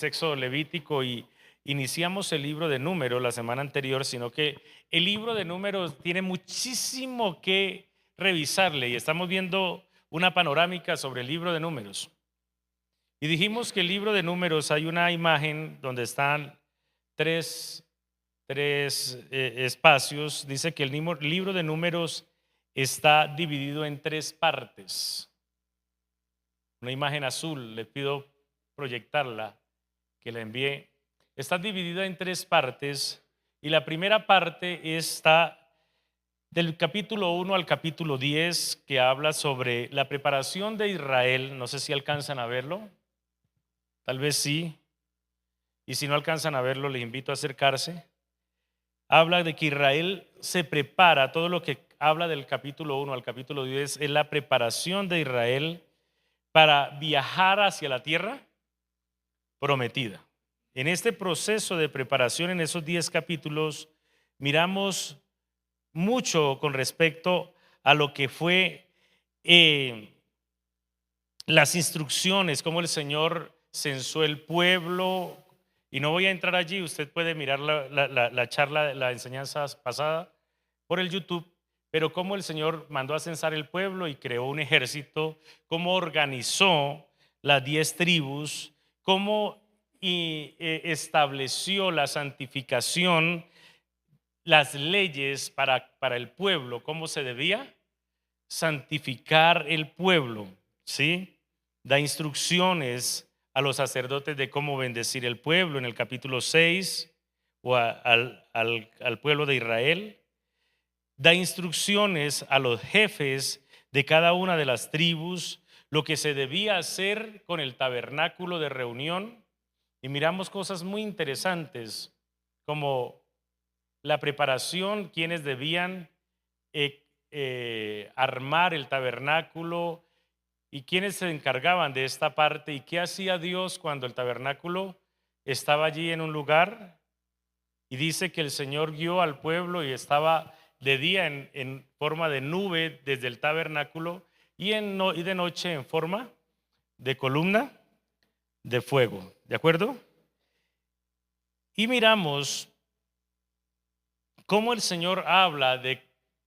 Éxodo, Levítico y iniciamos el libro de Números la semana anterior, sino que el libro de Números tiene muchísimo que revisarle y estamos viendo una panorámica sobre el libro de Números. Y dijimos que el libro de Números hay una imagen donde están tres, espacios. Dice que el libro de Números está dividido en tres partes. Una imagen azul, le pido proyectarla, que la envié. Está dividida en tres partes y la primera parte está del capítulo 1 al capítulo 10, que habla sobre la preparación de Israel. No sé si alcanzan a verlo, tal vez sí, y si no alcanzan a verlo les invito a acercarse. Habla de que Israel se prepara, todo lo que habla del capítulo 1 al capítulo 10 es la preparación de Israel para viajar hacia la tierra prometida. En este proceso de preparación, en esos 10 capítulos, miramos mucho con respecto a lo que fue las instrucciones, cómo el Señor censó el pueblo. Y no voy a entrar allí, usted puede mirar la charla, la enseñanza pasada por el YouTube, pero cómo el Señor mandó a censar el pueblo y creó un ejército, cómo organizó las 10 tribus, cómo estableció la santificación, las leyes para el pueblo, cómo se debía santificar el pueblo, ¿sí? Da instrucciones a los sacerdotes de cómo bendecir el pueblo en el capítulo 6 o al pueblo de Israel. Da instrucciones a los jefes de cada una de las tribus, lo que se debía hacer con el tabernáculo de reunión. Y miramos cosas muy interesantes como la preparación, quienes debían armar el tabernáculo y quienes se encargaban de esta parte y qué hacía Dios cuando el tabernáculo estaba allí en un lugar. Y dice que el Señor guió al pueblo y estaba de día en forma de nube desde el tabernáculo y de noche en forma de columna de fuego. ¿De acuerdo? Y miramos cómo el Señor habla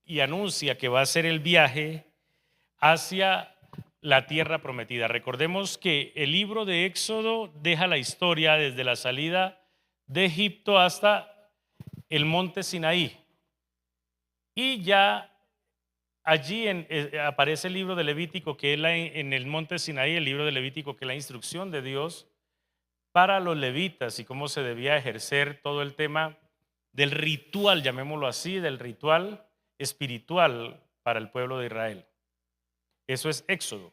y anuncia que va a ser el viaje hacia la tierra prometida. Recordemos que el libro de Éxodo deja la historia desde la salida de Egipto hasta el monte Sinaí. Y ya allí aparece el libro de Levítico, que es en el monte Sinaí, el libro de Levítico, que es la instrucción de Dios para los levitas y cómo se debía ejercer todo el tema del ritual, llamémoslo así, del ritual espiritual para el pueblo de Israel. Eso es Éxodo.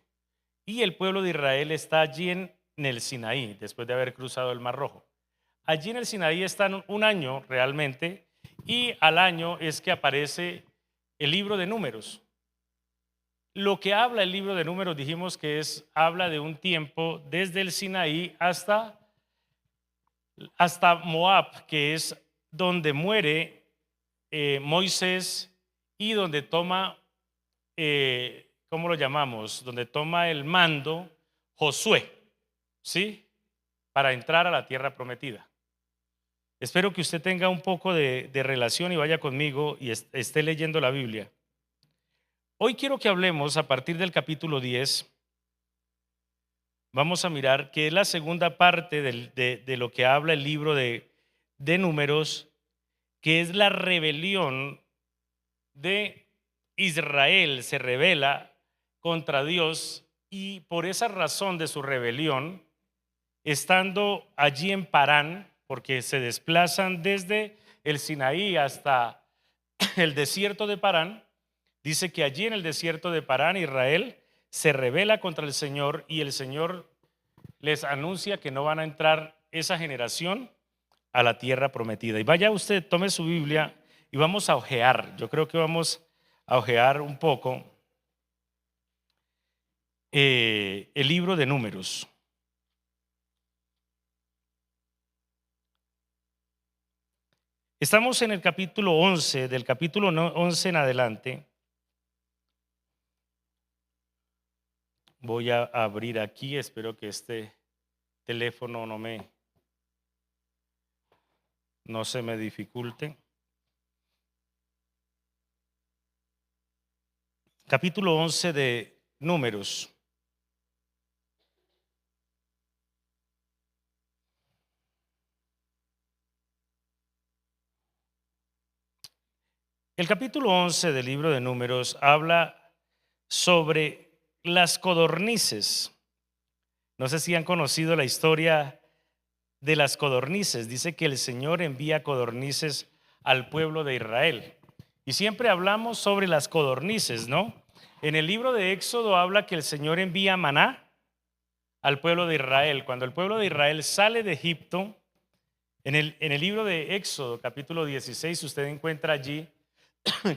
Y el pueblo de Israel está allí en el Sinaí, después de haber cruzado el Mar Rojo. Allí en el Sinaí están un año realmente, y al año es que aparece el libro de Números. Lo que habla el libro de Números, dijimos que habla de un tiempo desde el Sinaí hasta Moab, que es donde muere Moisés y donde toma, ¿cómo lo llamamos? Donde toma el mando Josué, ¿sí? Para entrar a la tierra prometida. Espero que usted tenga un poco de relación y vaya conmigo y esté leyendo la Biblia. Hoy quiero que hablemos a partir del capítulo 10. Vamos a mirar que es la segunda parte de lo que habla el libro de Números, que es la rebelión de Israel. Se rebela contra Dios y por esa razón de su rebelión, estando allí en Parán, porque se desplazan desde el Sinaí hasta el desierto de Parán, dice que allí en el desierto de Parán Israel se rebela contra el Señor y el Señor les anuncia que no van a entrar esa generación a la tierra prometida. Y vaya usted, tome su Biblia y vamos a ojear. Yo creo que vamos a ojear un poco el libro de Números. Estamos en el capítulo 11, del capítulo 11 en adelante. Voy a abrir aquí, espero que este teléfono no me no se me dificulte. Capítulo 11 de Números. El capítulo 11 del libro de Números habla sobre las codornices. No sé si han conocido la historia de las codornices. Dice que el Señor envía codornices al pueblo de Israel. Y siempre hablamos sobre las codornices, ¿no? En el libro de Éxodo habla que el Señor envía maná al pueblo de Israel. Cuando el pueblo de Israel sale de Egipto, en el libro de Éxodo, capítulo 16, usted encuentra allí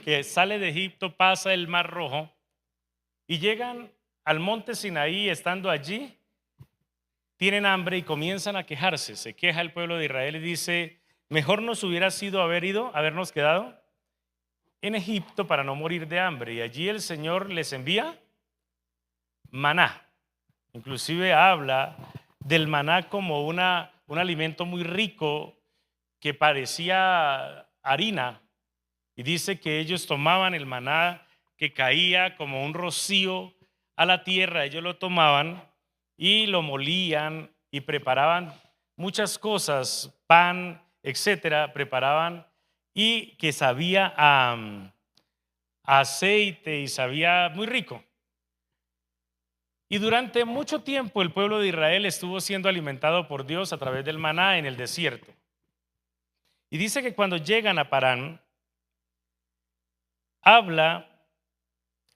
que sale de Egipto, pasa el Mar Rojo y llegan al monte Sinaí. Estando allí, tienen hambre y comienzan a quejarse. Se queja el pueblo de Israel y dice: mejor nos hubiera sido habernos quedado en Egipto para no morir de hambre. Y allí el Señor les envía maná. Inclusive habla del maná como un alimento muy rico que parecía harina. Y dice que ellos tomaban el maná que caía como un rocío a la tierra. Ellos lo tomaban y lo molían y preparaban muchas cosas, pan, etcétera, preparaban, y que sabía a aceite y sabía muy rico. Y durante mucho tiempo el pueblo de Israel estuvo siendo alimentado por Dios a través del maná en el desierto. Y dice que cuando llegan a Parán, habla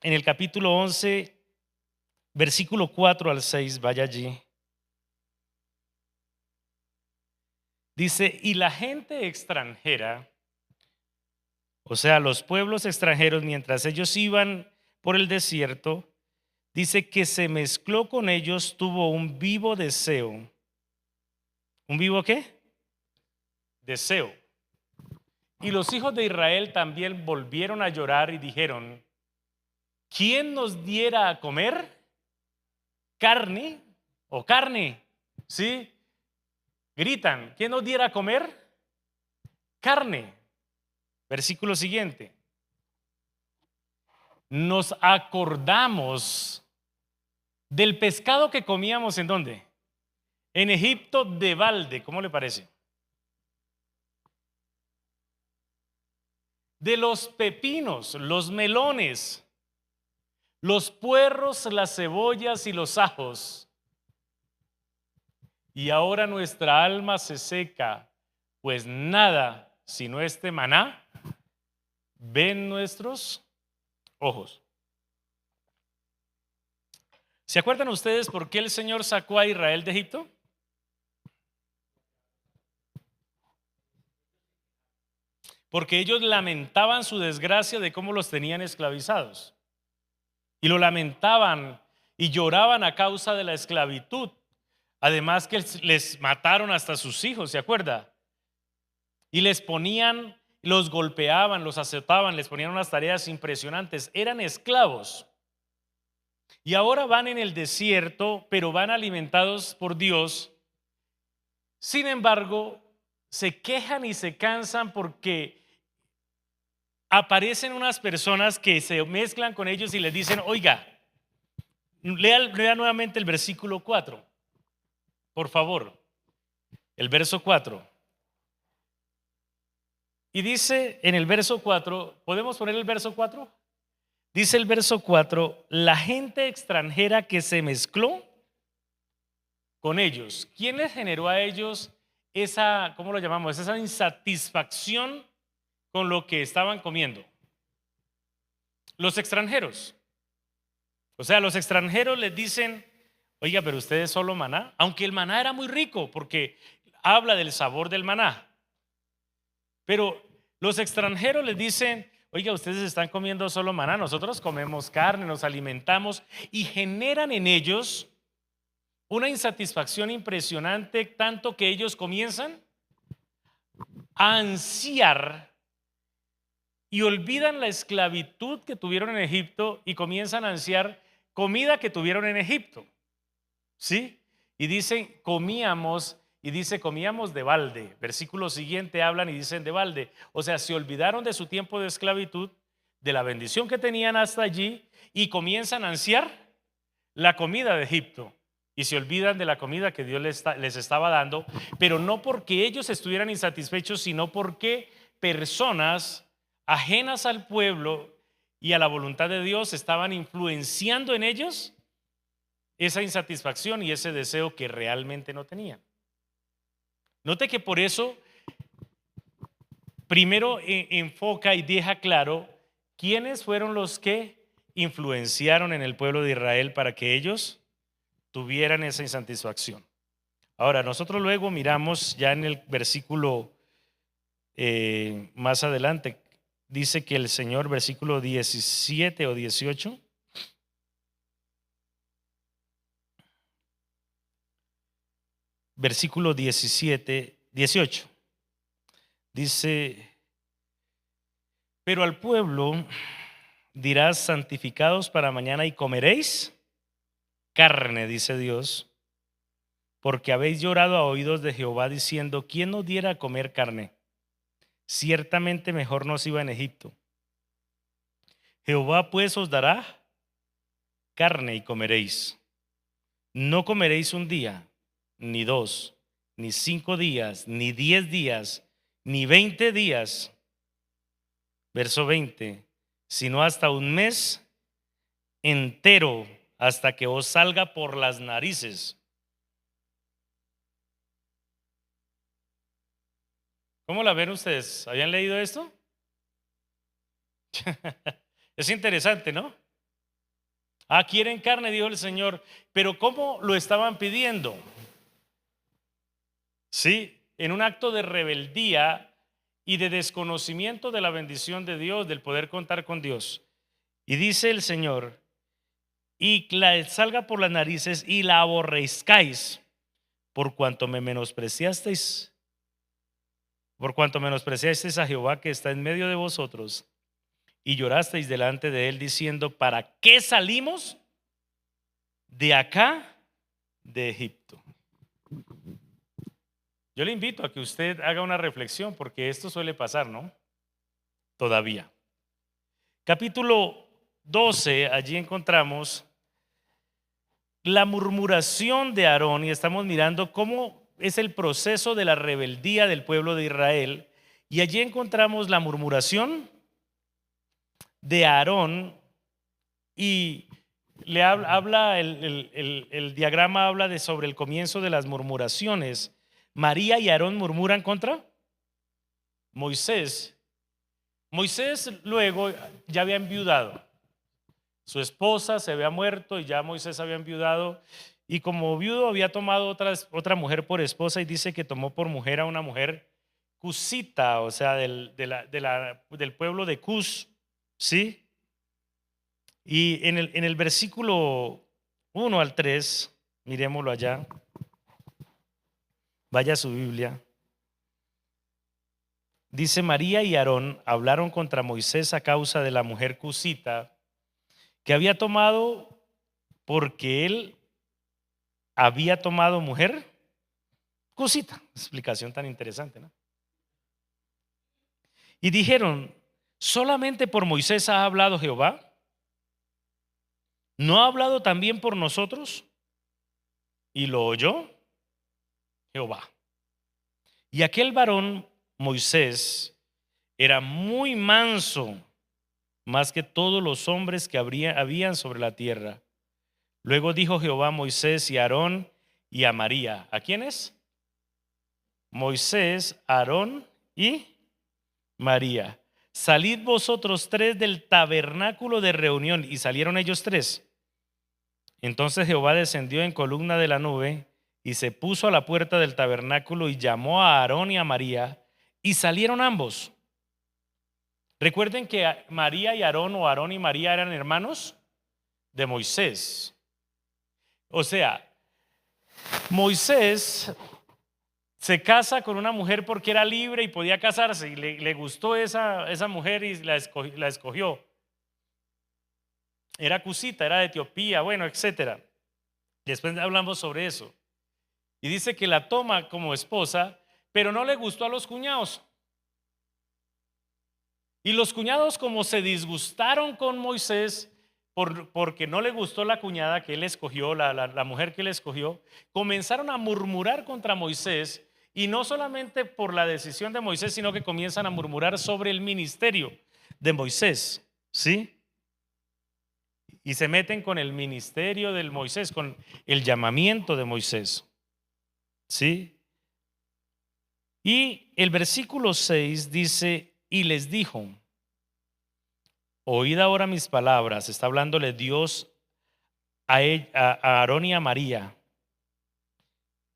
en el capítulo 11, versículo 4 al 6, vaya allí. Dice: y la gente extranjera, o sea, los pueblos extranjeros, mientras ellos iban por el desierto, dice que se mezcló con ellos, tuvo un vivo deseo. ¿Un vivo qué? Deseo. Y los hijos de Israel también volvieron a llorar y dijeron: ¿quién nos diera a comer carne o carne? ¿Sí? Gritan: ¿quién nos diera a comer carne? Versículo siguiente: nos acordamos del pescado que comíamos. ¿En dónde? En Egipto, de balde. ¿Cómo le parece? De los pepinos, los melones, los puerros, las cebollas y los ajos. Y ahora nuestra alma se seca, pues nada sino este maná ven nuestros ojos. ¿Se acuerdan ustedes por qué el Señor sacó a Israel de Egipto? Porque ellos lamentaban su desgracia de cómo los tenían esclavizados. Y lo lamentaban y lloraban a causa de la esclavitud. Además que les mataron hasta sus hijos, ¿se acuerda? Y les ponían, los golpeaban, los azotaban, les ponían unas tareas impresionantes. Eran esclavos. Y ahora van en el desierto, pero van alimentados por Dios. Sin embargo, se quejan y se cansan porque aparecen unas personas que se mezclan con ellos y les dicen: oiga, lea nuevamente el versículo 4, por favor, el verso 4. Y dice en el verso 4, ¿podemos poner el verso 4? Dice el verso 4: la gente extranjera que se mezcló con ellos. ¿Quién les generó a ellos esa, cómo lo llamamos, esa insatisfacción con lo que estaban comiendo? Los extranjeros. O sea, los extranjeros les dicen: oiga, pero ustedes solo maná. Aunque el maná era muy rico, porque habla del sabor del maná. Pero los extranjeros les dicen: oiga, ustedes están comiendo solo maná, nosotros comemos carne, nos alimentamos. Y generan en ellos una insatisfacción impresionante, tanto que ellos comienzan a ansiar y olvidan la esclavitud que tuvieron en Egipto y comienzan a ansiar comida que tuvieron en Egipto. ¿Sí? Y dicen: comíamos y dice comíamos de balde. Versículo siguiente hablan y dicen de balde. O sea, se olvidaron de su tiempo de esclavitud, de la bendición que tenían hasta allí y comienzan a ansiar la comida de Egipto. Y se olvidan de la comida que Dios les estaba dando, pero no porque ellos estuvieran insatisfechos, sino porque personas ajenas al pueblo y a la voluntad de Dios estaban influenciando en ellos esa insatisfacción y ese deseo que realmente no tenían. Note que por eso primero enfoca y deja claro quiénes fueron los que influenciaron en el pueblo de Israel para que ellos tuvieran esa insatisfacción. Ahora, nosotros luego miramos ya en el versículo más adelante, dice que el Señor, versículo 17 o 18, versículo 17, 18, dice, pero al pueblo dirás, santificados para mañana y comeréis carne, dice Dios, porque habéis llorado a oídos de Jehová diciendo, ¿quién nos diera a comer carne? Ciertamente mejor nos iba en Egipto. Jehová pues os dará carne y comeréis. No comeréis un día, ni dos, ni 5 días, ni 10 días, ni 20 días. Verso 20, sino hasta un mes entero, hasta que os salga por las narices. ¿Cómo la ven ustedes? ¿Habían leído esto? Es interesante, ¿no? Ah, quieren carne, dijo el Señor, pero ¿cómo lo estaban pidiendo? Sí, en un acto de rebeldía y de desconocimiento de la bendición de Dios, del poder contar con Dios. Y dice el Señor, y la salga por las narices y la aborrezcáis, por cuanto me menospreciasteis, por cuanto menospreciasteis a Jehová que está en medio de vosotros, y llorasteis delante de él diciendo, ¿para qué salimos de acá de Egipto? Yo le invito a que usted haga una reflexión porque esto suele pasar, ¿no? Todavía. Capítulo 12, allí encontramos la murmuración de Aarón y estamos mirando cómo es el proceso de la rebeldía del pueblo de Israel. Y allí encontramos la murmuración de Aarón y le habla el diagrama habla de sobre el comienzo de las murmuraciones. María y Aarón murmuran contra Moisés. Moisés luego ya había enviudado. Su esposa se había muerto y ya Moisés había enviudado. Y como viudo había tomado otra mujer por esposa y dice que tomó por mujer a una mujer cusita, o sea, del pueblo de Cus, ¿sí? Y en el versículo 1 al 3, miremoslo allá, vaya a su Biblia. Dice, María y Aarón hablaron contra Moisés a causa de la mujer cusita que había tomado porque él había tomado mujer cusita. Explicación tan interesante, ¿no? Y dijeron, ¿solamente por Moisés ha hablado Jehová? ¿No ha hablado también por nosotros? Y lo oyó Jehová. Y aquel varón, Moisés, era muy manso, más que todos los hombres que habían sobre la tierra. Luego dijo Jehová a Moisés y a Aarón y a María. ¿A quiénes? Moisés, Aarón y María. Salid vosotros 3 del tabernáculo de reunión. Y salieron ellos 3. Entonces Jehová descendió en columna de la nube y se puso a la puerta del tabernáculo y llamó a Aarón y a María y salieron ambos. Recuerden que María y Aarón o Aarón y María eran hermanos de Moisés. O sea, Moisés se casa con una mujer porque era libre y podía casarse y le gustó esa mujer y la escogió. Era cusita, era de Etiopía, bueno, etcétera. Después hablamos sobre eso. Y dice que la toma como esposa, pero no le gustó a los cuñados. Y los cuñados, como se disgustaron con Moisés porque no le gustó la cuñada que él escogió, la mujer que él escogió, comenzaron a murmurar contra Moisés. Y no solamente por la decisión de Moisés, sino que comienzan a murmurar sobre el ministerio de Moisés, ¿sí? Y se meten con el ministerio del Moisés, con el llamamiento de Moisés, ¿sí? Y el versículo 6 dice, y les dijo, oíd ahora mis palabras. Está hablándole Dios a Aarón y a María.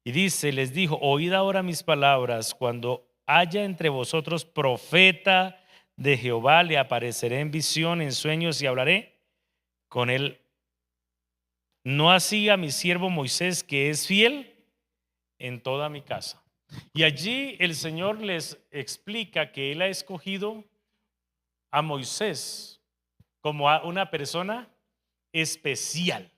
Y dice, les dijo, oíd ahora mis palabras. Cuando haya entre vosotros profeta de Jehová, le apareceré en visión, en sueños y hablaré con él. No así a mi siervo Moisés, que es fiel en toda mi casa. Y allí el Señor les explica que Él ha escogido a Moisés como a una persona especial.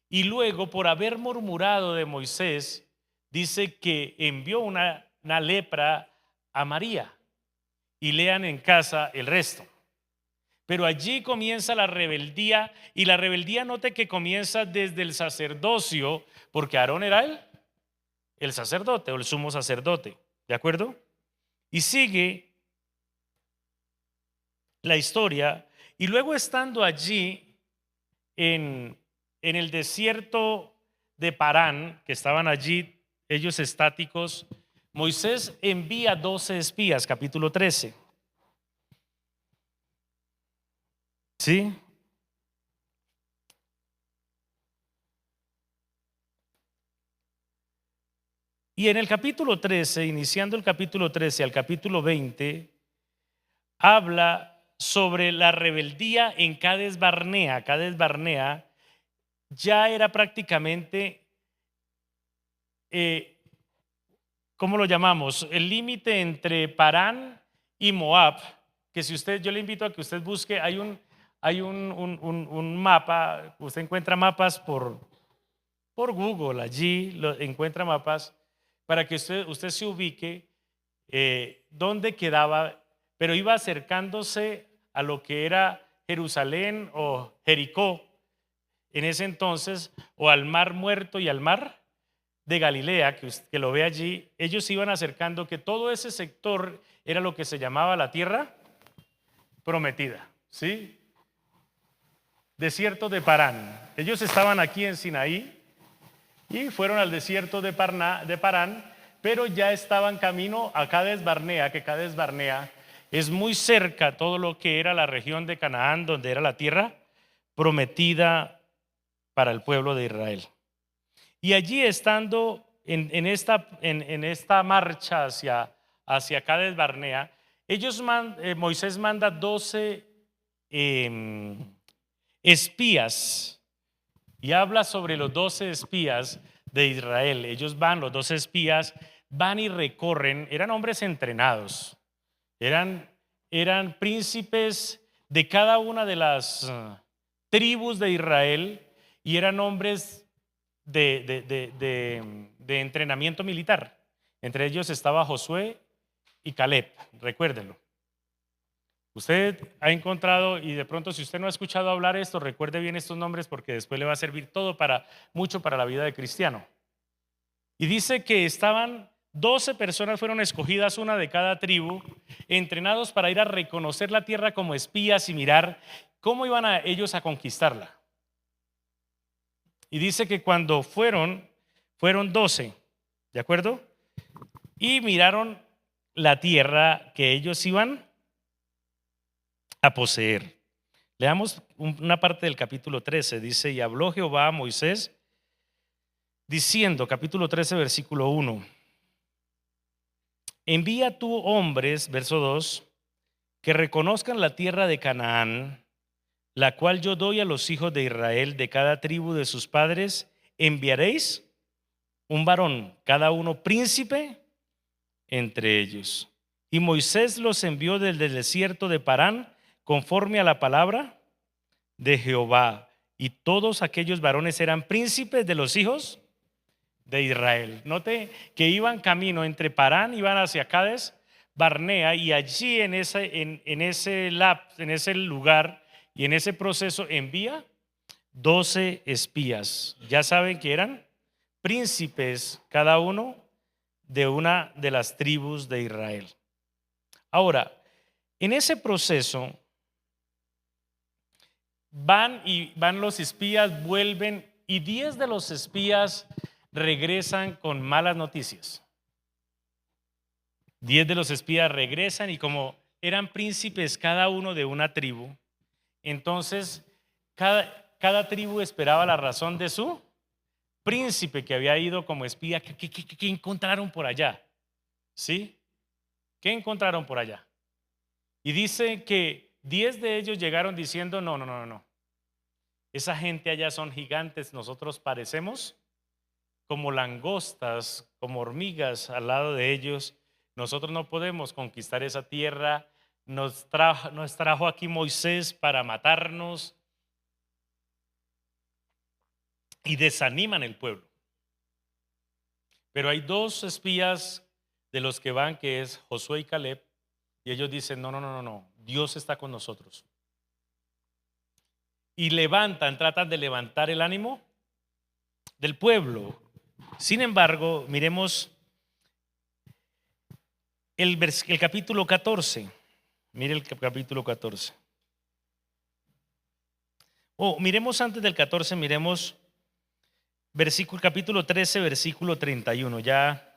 Y luego, por haber murmurado de Moisés, dice que envió una lepra a María. Y lean en casa el resto. Pero allí comienza la rebeldía, y la rebeldía, note que comienza desde el sacerdocio, porque Aarón era el sacerdote o el sumo sacerdote, ¿de acuerdo? Y sigue la historia, y luego estando allí en el desierto de Parán, que estaban allí ellos estáticos, Moisés envía 12 espías, capítulo 13. ¿Sí? Y en el capítulo 13, iniciando el capítulo 13 al capítulo 20, habla sobre la rebeldía en Cades Barnea. Cades Barnea ya era prácticamente, ¿cómo lo llamamos? El límite entre Parán y Moab, que si usted, yo le invito a que usted busque, hay un mapa, usted encuentra mapas por Google, allí encuentra mapas para que usted se ubique dónde quedaba, pero iba acercándose a lo que era Jerusalén o Jericó en ese entonces, o al mar Muerto y al mar de Galilea, que lo ve allí. Ellos iban acercando, que todo ese sector era lo que se llamaba la tierra prometida, ¿sí? Desierto de Parán. Ellos estaban aquí en Sinaí y fueron al desierto de Parán, pero ya estaban camino a Cades Barnea, que Cades Barnea es muy cerca todo lo que era la región de Canaán, donde era la tierra prometida para el pueblo de Israel. Y allí, estando en esta marcha hacia Cades Barnea, Moisés manda 12 espías, y habla sobre los 12 espías de Israel. Los 12 espías van y recorren, eran hombres entrenados, eran príncipes de cada una de las tribus de Israel, y eran hombres de entrenamiento militar. Entre ellos estaba Josué y Caleb, recuérdenlo. Usted ha encontrado, y de pronto si usted no ha escuchado hablar esto, recuerde bien estos nombres, porque después le va a servir mucho para la vida de cristiano. Y dice que estaban 12 personas, fueron escogidas, una de cada tribu, entrenados para ir a reconocer la tierra como espías y mirar cómo iban ellos a conquistarla. Y dice que cuando fueron 12, ¿de acuerdo? Y miraron la tierra que ellos iban a poseer. Leamos una parte del capítulo 13. Dice, y habló Jehová a Moisés diciendo, capítulo 13, versículo 1, envía tú hombres, verso 2, que reconozcan la tierra de Canaán, la cual yo doy a los hijos de Israel, de cada tribu de sus padres, enviaréis un varón, cada uno príncipe entre ellos. Y Moisés los envió desde el desierto de Parán, conforme a la palabra de Jehová. Y todos aquellos varones eran príncipes de los hijos de Israel. Note que iban camino entre Parán, iban hacia Cades Barnea, y allí en ese lugar y en ese proceso envía 12 espías. Ya saben que eran príncipes cada uno de una de las tribus de Israel. Ahora, en ese proceso van los espías, vuelven, y 10 de los espías regresan con malas noticias. 10 de los espías regresan, y como eran príncipes cada uno de una tribu, entonces cada tribu esperaba la razón de su príncipe que había ido como espía. ¿Qué encontraron por allá? ¿Sí? ¿Qué encontraron por allá? Y dice que 10 de ellos llegaron diciendo: no. Esa gente allá son gigantes, nosotros parecemos como langostas, como hormigas al lado de ellos. Nosotros no podemos conquistar esa tierra. Nos trajo aquí Moisés para matarnos. Y desaniman el pueblo. Pero hay 2 espías de los que van, que es Josué y Caleb, y ellos dicen: no, Dios está con nosotros. Y tratan de levantar el ánimo del pueblo. Sin embargo, miremos el capítulo 14. Mire el capítulo 14. Miremos antes del 14, miremos capítulo 13, versículo 31. Ya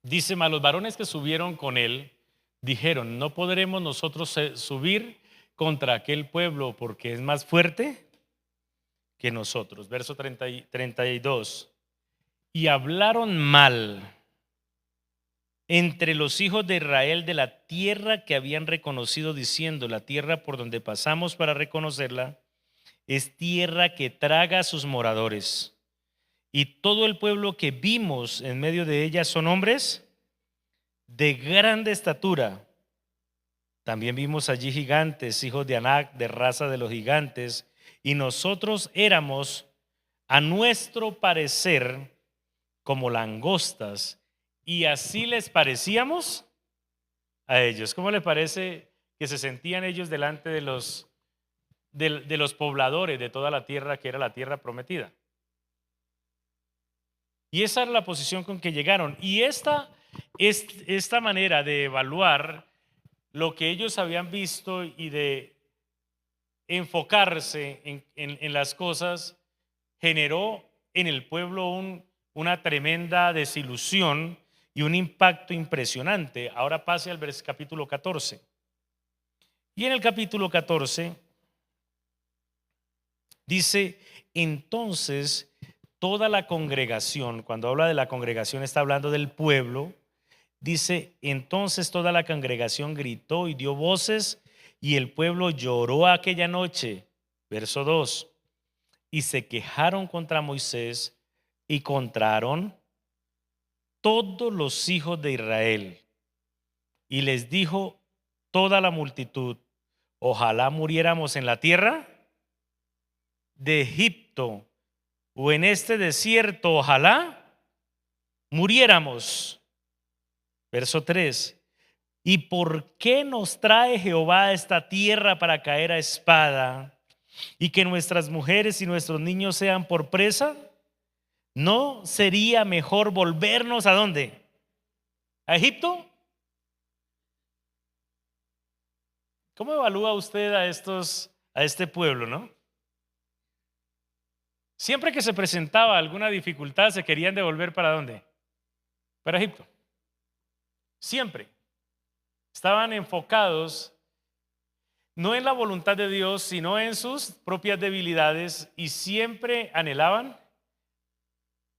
dice: mas los varones que subieron con él dijeron: no podremos nosotros subir contra aquel pueblo, porque es más fuerte que nosotros. Verso 32. Y hablaron mal entre los hijos de Israel de la tierra que habían reconocido, diciendo: la tierra por donde pasamos para reconocerla es tierra que traga a sus moradores, y todo el pueblo que vimos en medio de ella son hombres de grande estatura. También vimos allí gigantes, hijos de Anac, de raza de los gigantes, y nosotros éramos, a nuestro parecer, como langostas, y así les parecíamos a ellos. ¿Cómo les parece que se sentían ellos delante de los pobladores de toda la tierra, que era la tierra prometida? Y esa era la posición con que llegaron. Y esta manera de evaluar lo que ellos habían visto y de enfocarse en las cosas generó en el pueblo una tremenda desilusión y un impacto impresionante. Ahora pase al capítulo 14. Y en el capítulo 14 dice: entonces toda la congregación, cuando habla de la congregación está hablando del pueblo, dice: entonces toda la congregación gritó y dio voces, y el pueblo lloró aquella noche. Verso 2. Y se quejaron contra Moisés y contra Aarón todos los hijos de Israel. Y les dijo toda la multitud: ojalá muriéramos en la tierra de Egipto, o en este desierto, ojalá muriéramos. Verso 3. ¿Y por qué nos trae Jehová a esta tierra para caer a espada, y que nuestras mujeres y nuestros niños sean por presa? ¿No sería mejor volvernos a dónde? ¿A Egipto? ¿Cómo evalúa usted a este pueblo, no? Siempre que se presentaba alguna dificultad, se querían devolver ¿para dónde? Para Egipto. Siempre. Estaban enfocados no en la voluntad de Dios, sino en sus propias debilidades, y siempre anhelaban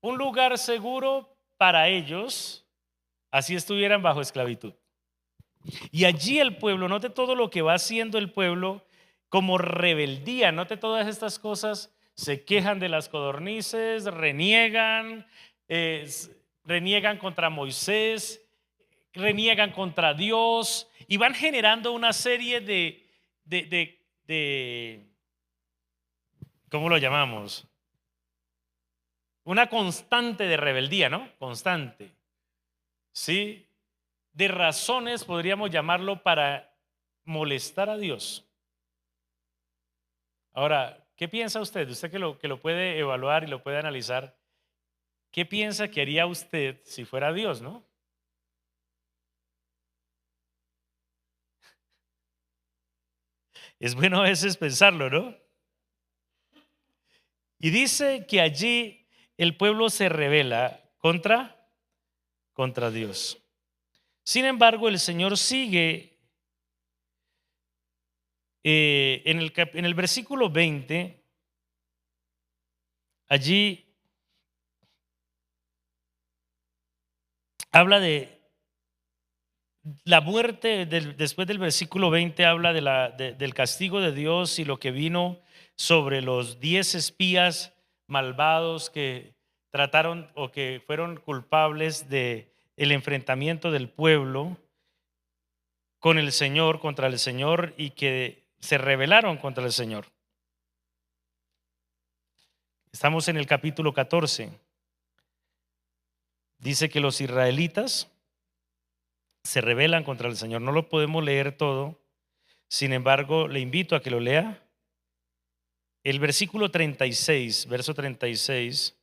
un lugar seguro para ellos, así estuvieran bajo esclavitud. Y allí el pueblo, note todo lo que va haciendo el pueblo como rebeldía, note todas estas cosas: se quejan de las codornices, reniegan contra Moisés, reniegan contra Dios, y van generando una serie de ¿cómo lo llamamos? Una constante de rebeldía, ¿no? Constante. ¿Sí? De razones, podríamos llamarlo, para molestar a Dios. Ahora, ¿qué piensa usted? Usted que lo puede evaluar y lo puede analizar. ¿Qué piensa que haría usted si fuera Dios, no? Es bueno a veces pensarlo, ¿no? Y dice que allí el pueblo se rebela contra Dios. Sin embargo, el Señor sigue en el versículo 20, allí habla de la muerte, después del versículo 20 habla del castigo de Dios y lo que vino sobre los 10 espías malvados que trataron o que fueron culpables de el enfrentamiento del pueblo con el Señor, contra el Señor, y que se rebelaron contra el Señor. Estamos en el capítulo 14. Dice que los israelitas se rebelan contra el Señor. No lo podemos leer todo. Sin embargo, le invito a que lo lea. El versículo 36, verso 36.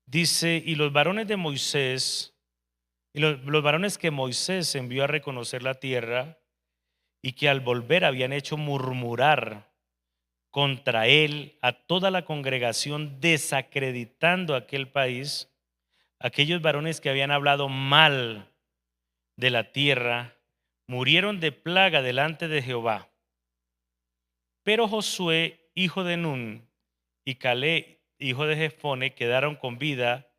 Dice, y los varones de Moisés, y los varones que Moisés envió a reconocer la tierra, y que al volver habían hecho murmurar contra él a toda la congregación, desacreditando aquel país, aquellos varones que habían hablado mal de la tierra, murieron de plaga delante de Jehová. Pero Josué, hijo de Nun, y Caleb, hijo de Jefone, quedaron con vida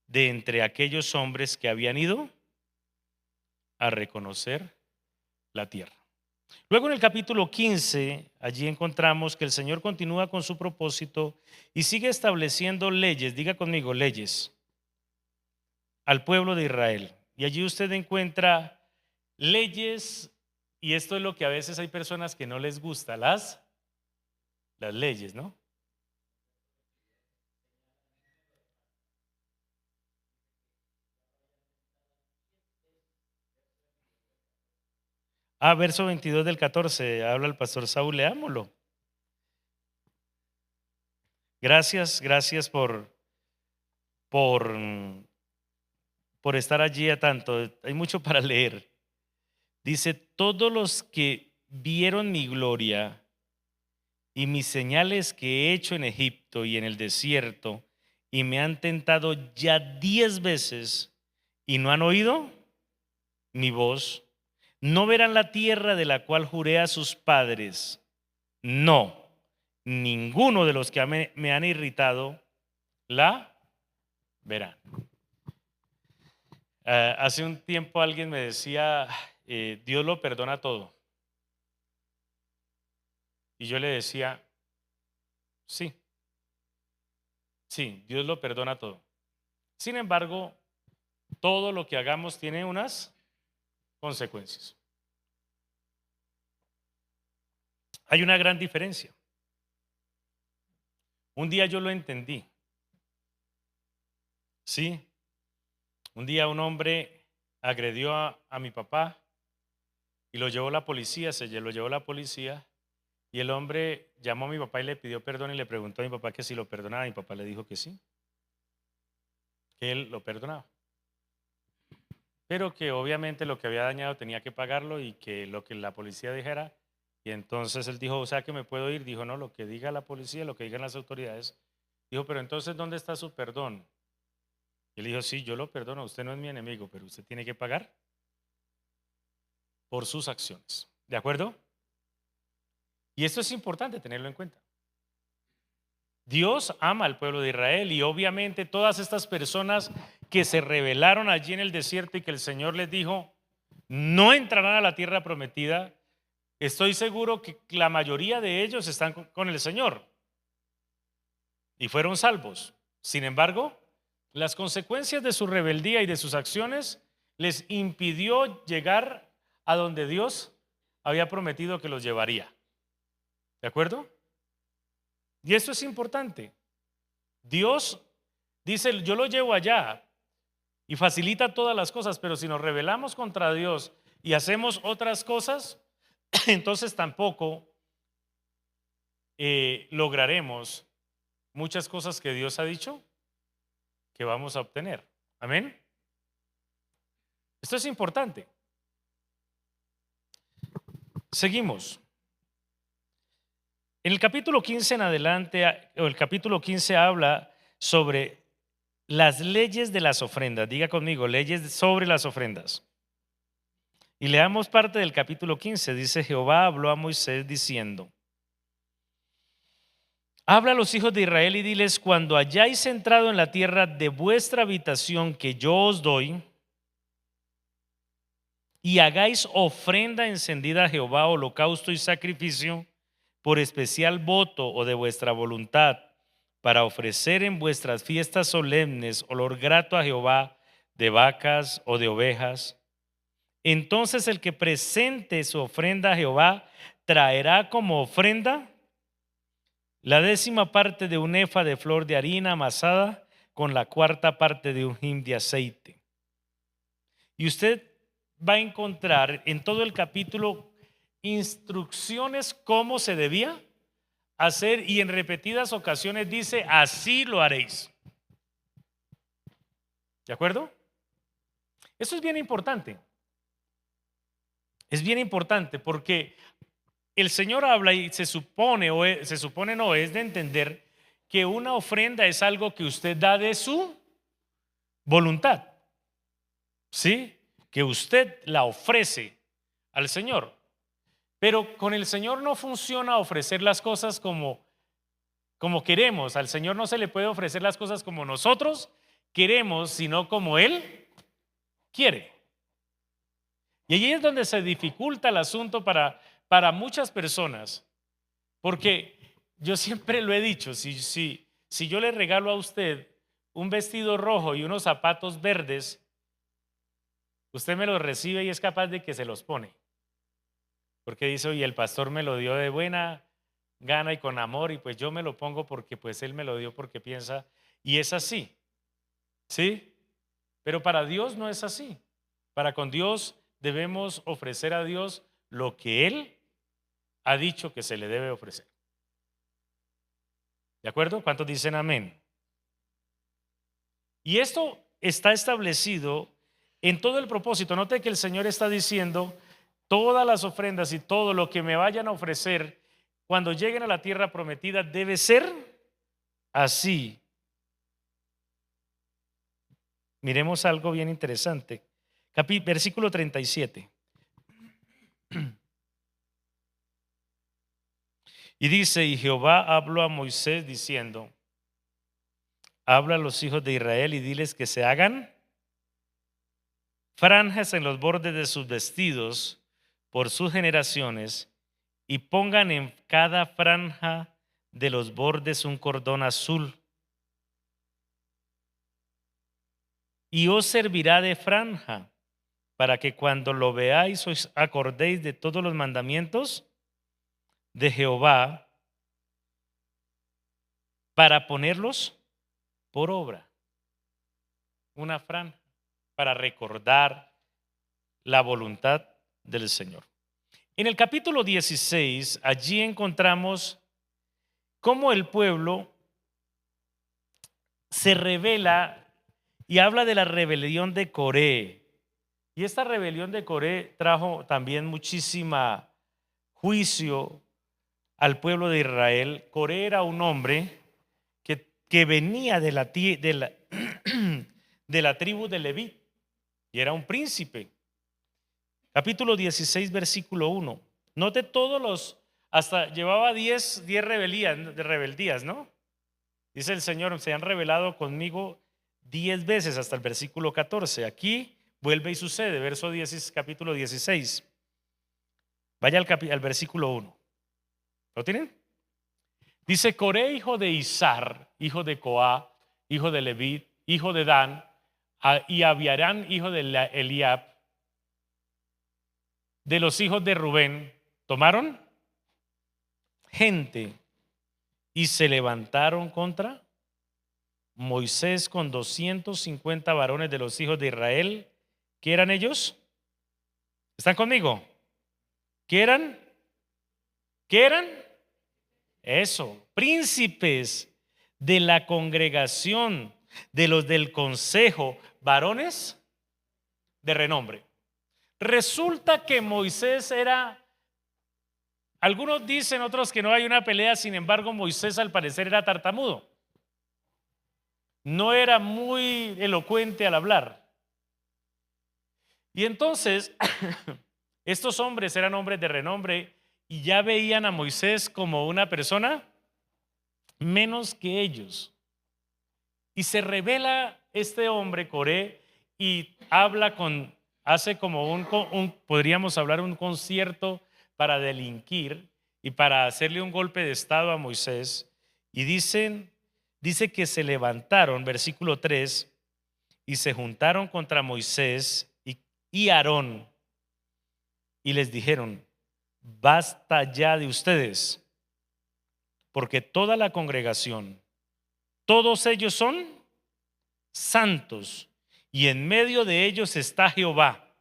de entre aquellos hombres que habían ido a reconocer la tierra. Luego en el capítulo 15, allí encontramos que el Señor continúa con su propósito y sigue estableciendo leyes, diga conmigo, leyes, al pueblo de Israel. Y allí usted encuentra leyes, y esto es lo que a veces hay personas que no les gusta, las leyes, ¿no? Verso 22 del 14, habla el pastor Saúl, leámoslo. Gracias por, por estar allí a tanto. Hay mucho para leer. Dice, todos los que vieron mi gloria y mis señales que he hecho en Egipto y en el desierto, y me han tentado ya 10 veces y no han oído mi voz, no verán la tierra de la cual juré a sus padres. No, ninguno de los que me han irritado la verán. Hace un tiempo alguien me decía, Dios lo perdona todo. Y yo le decía, sí, sí, Dios lo perdona todo. Sin embargo, todo lo que hagamos tiene unas consecuencias. Hay una gran diferencia. Un día yo lo entendí. Sí, un día un hombre agredió a mi papá y lo llevó la policía, lo llevó la policía, y el hombre llamó a mi papá y le pidió perdón y le preguntó a mi papá que si lo perdonaba. Mi papá le dijo que sí, que él lo perdonaba, pero que obviamente lo que había dañado tenía que pagarlo y que lo que la policía dijera. Y entonces él dijo, o sea que me puedo ir. Dijo, no, lo que diga la policía, lo que digan las autoridades. Dijo, pero entonces, ¿dónde está su perdón? Y él dijo, sí, yo lo perdono, usted no es mi enemigo, pero usted tiene que pagar por sus acciones. ¿De acuerdo? Y esto es importante tenerlo en cuenta. Dios ama al pueblo de Israel, y obviamente todas estas personas que se rebelaron allí en el desierto y que el Señor les dijo, no entrarán a la tierra prometida, estoy seguro que la mayoría de ellos están con el Señor y fueron salvos. Sin embargo, las consecuencias de su rebeldía y de sus acciones les impidió llegar a donde Dios había prometido que los llevaría. ¿De acuerdo? Y esto es importante. Dios dice, yo lo llevo allá y facilita todas las cosas, pero si nos rebelamos contra Dios y hacemos otras cosas, entonces tampoco lograremos muchas cosas que Dios ha dicho que vamos a obtener. Amén. Esto es importante. Seguimos. En el capítulo 15 en adelante, o el capítulo 15 habla sobre las leyes de las ofrendas. Diga conmigo, leyes sobre las ofrendas. Y leamos parte del capítulo 15. Dice, Jehová habló a Moisés diciendo, habla a los hijos de Israel y diles, cuando hayáis entrado en la tierra de vuestra habitación que yo os doy, y hagáis ofrenda encendida a Jehová, holocausto y sacrificio, por especial voto o de vuestra voluntad, para ofrecer en vuestras fiestas solemnes olor grato a Jehová de vacas o de ovejas. Entonces el que presente su ofrenda a Jehová traerá como ofrenda la 10ª parte de un efa de flor de harina amasada con la 4ª parte de un hin de aceite. Y usted va a encontrar en todo el capítulo instrucciones cómo se debía hacer, y en repetidas ocasiones dice, así lo haréis. ¿De acuerdo? Eso es bien importante. Es bien importante porque el Señor habla y se supone no es de entender que una ofrenda es algo que usted da de su voluntad. ¿Sí? Que usted la ofrece al Señor. Pero con el Señor no funciona ofrecer las cosas como queremos. Al Señor no se le puede ofrecer las cosas como nosotros queremos, sino como Él quiere. Y allí es donde se dificulta el asunto para muchas personas. Porque yo siempre lo he dicho, si yo le regalo a usted un vestido rojo y unos zapatos verdes, usted me los recibe y es capaz de que se los pone. Porque dice, oye, el pastor me lo dio de buena gana y con amor, y pues yo me lo pongo porque pues él me lo dio porque piensa, y es así. ¿Sí? Pero para Dios no es así. Para con Dios debemos ofrecer a Dios lo que Él ha dicho que se le debe ofrecer. ¿De acuerdo? ¿Cuántos dicen amén? Y esto está establecido en todo el propósito. Note que el Señor está diciendo, todas las ofrendas y todo lo que me vayan a ofrecer cuando lleguen a la tierra prometida debe ser así. Miremos algo bien interesante. Versículo 37. Y dice, y Jehová habló a Moisés diciendo, habla a los hijos de Israel y diles que se hagan franjas en los bordes de sus vestidos por sus generaciones, y pongan en cada franja de los bordes un cordón azul. Y os servirá de franja, para que cuando lo veáis os acordéis de todos los mandamientos de Jehová, para ponerlos por obra. Una franja para recordar la voluntad del Señor. En el capítulo 16, allí encontramos cómo el pueblo se revela y habla de la rebelión de Coré. Y esta rebelión de Coré trajo también muchísima juicio al pueblo de Israel. Coré era un hombre que venía de la tribu de Leví y era un príncipe. Capítulo 16, versículo 1. Note hasta llevaba 10 rebeldías, ¿no? Dice el Señor, se han rebelado conmigo 10 veces hasta el versículo 14. Aquí vuelve y sucede, verso 10, capítulo 16. Vaya al versículo 1. ¿Lo tienen? Dice, Coré, hijo de Izar, hijo de Coá, hijo de Leví, hijo de Dan, y Abiarán, hijo de Eliab, de los hijos de Rubén tomaron gente y se levantaron contra Moisés con 250 varones de los hijos de Israel. ¿Qué eran ellos? ¿Están conmigo? ¿Qué eran? ¿Qué eran? Eso, príncipes de la congregación, de los del consejo, varones de renombre. Resulta que Moisés era, algunos dicen, otros que no hay una pelea, sin embargo Moisés al parecer era tartamudo. No era muy elocuente al hablar. Y entonces, estos hombres eran hombres de renombre y ya veían a Moisés como una persona menos que ellos. Y se revela este hombre, Coré, y hace como podríamos hablar, un concierto para delinquir y para hacerle un golpe de estado a Moisés. Y dice que se levantaron, versículo 3, y se juntaron contra Moisés y Aarón y les dijeron: basta ya de ustedes, porque toda la congregación, todos ellos son santos y en medio de ellos está Jehová.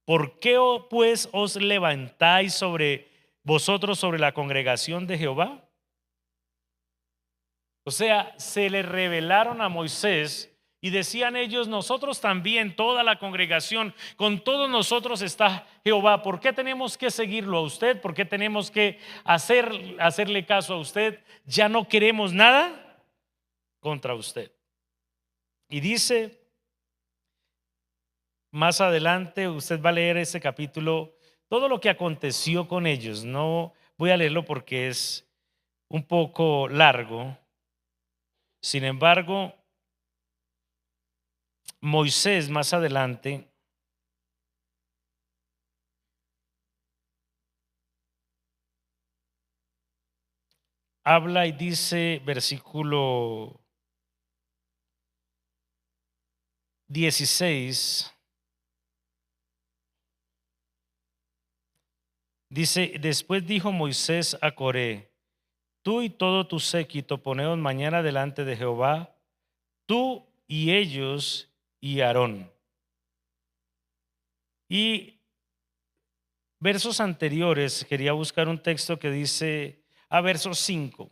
¿Por qué pues os levantáis sobre vosotros, sobre la congregación de Jehová? O sea, se le revelaron a Moisés y decían ellos: nosotros también, toda la congregación, con todos nosotros está Jehová. ¿Por qué tenemos que seguirlo a usted? ¿Por qué tenemos que hacerle caso a usted? Ya no queremos nada contra usted. Y dice más adelante, usted va a leer ese capítulo, todo lo que aconteció con ellos. No voy a leerlo porque es un poco largo. Sin embargo, Moisés más adelante habla y dice, versículo 16, dice: después dijo Moisés a Coré: tú y todo tu séquito poneos mañana delante de Jehová, tú y ellos y Aarón. Y versos anteriores, quería buscar un texto que dice, verso 5.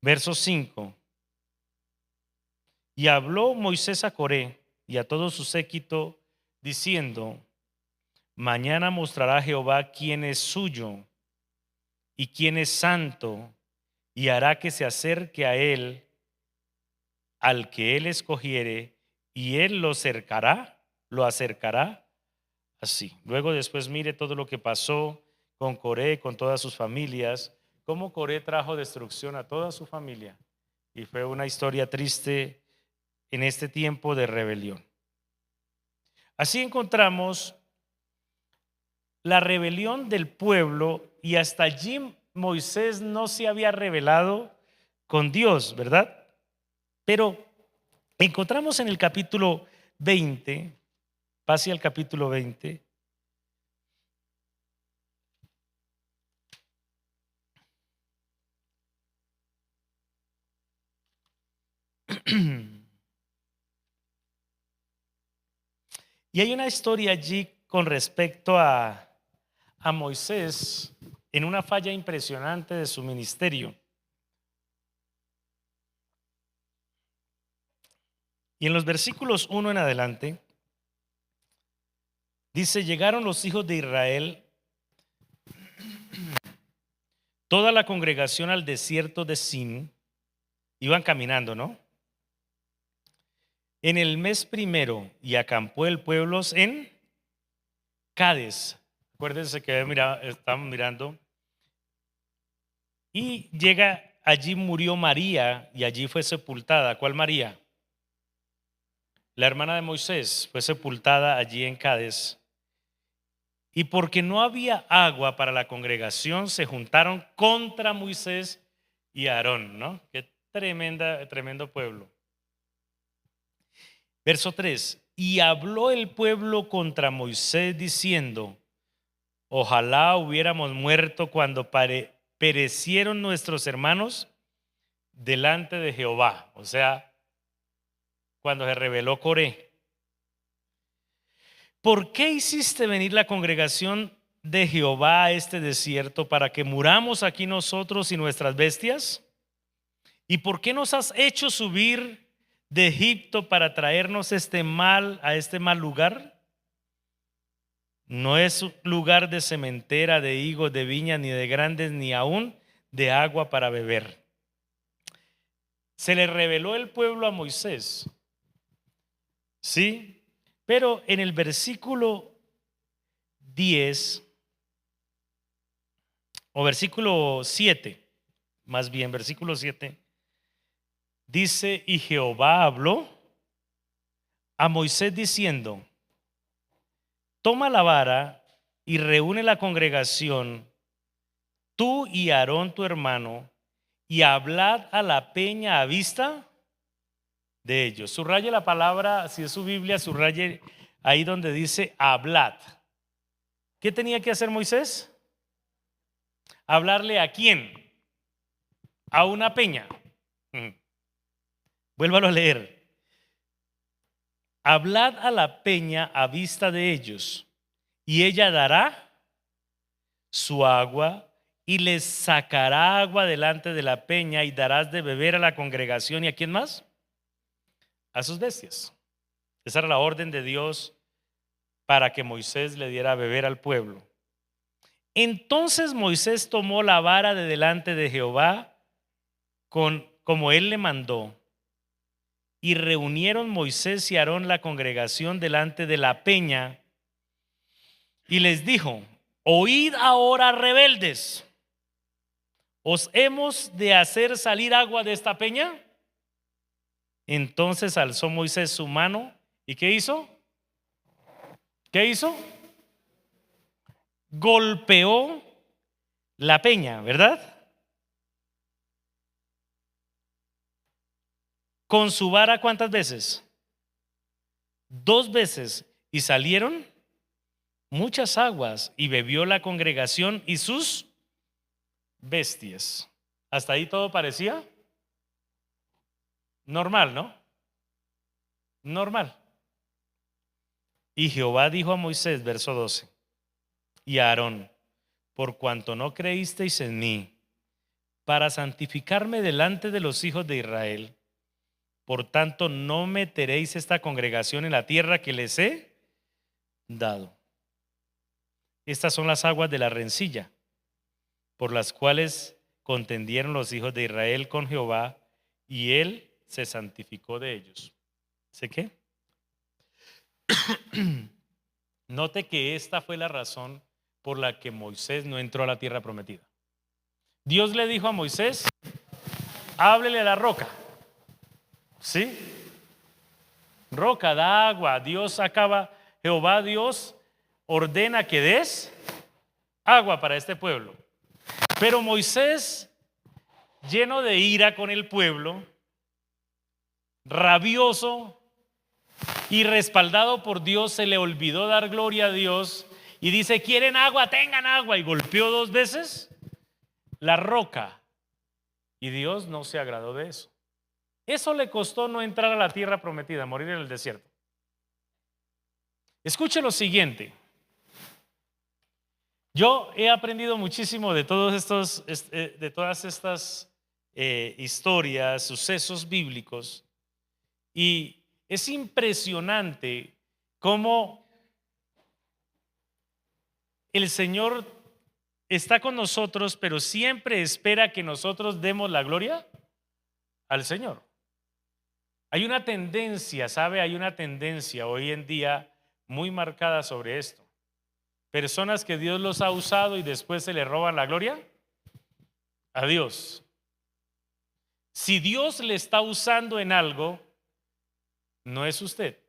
Verso 5. Y habló Moisés a Coré y a todo su séquito, diciendo: mañana mostrará Jehová quién es suyo y quién es santo, y hará que se acerque a él al que él escogiere, y él lo acercará así. Luego después mire todo lo que pasó con Coré, con todas sus familias, cómo Coré trajo destrucción a toda su familia. Y fue una historia triste en este tiempo de rebelión. Así encontramos la rebelión del pueblo, y hasta allí Moisés no se había rebelado con Dios, ¿verdad? Pero encontramos en el capítulo 20, pase al capítulo 20, y hay una historia allí con respecto a Moisés en una falla impresionante de su ministerio. Y en los versículos 1 en adelante dice: llegaron los hijos de Israel, toda la congregación, al desierto de Sin. Iban caminando, ¿no? En el mes primero, y acampó el pueblo en Cades. Acuérdense que estamos mirando. Y allí murió María, y allí fue sepultada. ¿Cuál María? La hermana de Moisés fue sepultada allí en Cades. Y porque no había agua para la congregación, se juntaron contra Moisés y Aarón, ¿no? Qué tremendo pueblo. Verso 3. Y habló el pueblo contra Moisés diciendo: ojalá hubiéramos muerto cuando perecieron nuestros hermanos delante de Jehová. O sea, cuando se rebeló Coré. ¿Por qué hiciste venir la congregación de Jehová a este desierto para que muramos aquí nosotros y nuestras bestias? ¿Y por qué nos has hecho subir de Egipto para traernos a este mal lugar? No es lugar de sementera, de higos, de viña, ni de grandes, ni aún de agua para beber. Se le reveló el pueblo a Moisés, ¿sí? Pero en el versículo 10 o versículo 7, más bien versículo 7, dice: y Jehová habló a Moisés diciendo: toma la vara y reúne la congregación, tú y Aarón tu hermano, y hablad a la peña a vista de ellos. Subraye la palabra, si es su Biblia, subraye ahí donde dice hablad. ¿Qué tenía que hacer Moisés? ¿Hablarle a quién? A una peña. Vuélvalo a leer. Hablad a la peña a vista de ellos, y ella dará su agua y les sacará agua delante de la peña, y darás de beber a la congregación. ¿Y a quién más? A sus bestias. Esa era la orden de Dios para que Moisés le diera a beber al pueblo. Entonces Moisés tomó la vara de delante de Jehová como él le mandó, y reunieron Moisés y Aarón la congregación delante de la peña, y les dijo: oíd ahora, rebeldes, ¿os hemos de hacer salir agua de esta peña? Entonces alzó Moisés su mano, ¿y qué hizo? ¿Qué hizo? Golpeó la peña, ¿verdad? Con su vara, ¿cuántas veces? 2 veces. Y salieron muchas aguas, y bebió la congregación y sus bestias. Hasta ahí todo parecía normal, ¿no? Normal. Y Jehová dijo a Moisés, verso 12, y a Aarón: por cuanto no creísteis en mí para santificarme delante de los hijos de Israel, por tanto no meteréis esta congregación en la tierra que les he dado. Estas son las aguas de la rencilla, por las cuales contendieron los hijos de Israel con Jehová, y él se santificó de ellos. ¿Sé qué? Note que esta fue la razón por la que Moisés no entró a la tierra prometida. Dios le dijo a Moisés: háblele a la roca. ¿Sí? Roca, da agua. Jehová Dios ordena que des agua para este pueblo. Pero Moisés, lleno de ira con el pueblo, rabioso y respaldado por Dios, se le olvidó dar gloria a Dios y dice: ¿quieren agua? Tengan agua. Y golpeó 2 veces la roca, y Dios no se agradó de eso. Eso le costó no entrar a la tierra prometida, morir en el desierto. Escuche lo siguiente. Yo he aprendido muchísimo de todas estas historias, sucesos bíblicos, y es impresionante cómo el Señor está con nosotros, pero siempre espera que nosotros demos la gloria al Señor. Hay una tendencia, ¿sabe? Hay una tendencia hoy en día muy marcada sobre esto. Personas que Dios los ha usado y después se le roban la gloria a Dios. Si Dios le está usando en algo, no es usted,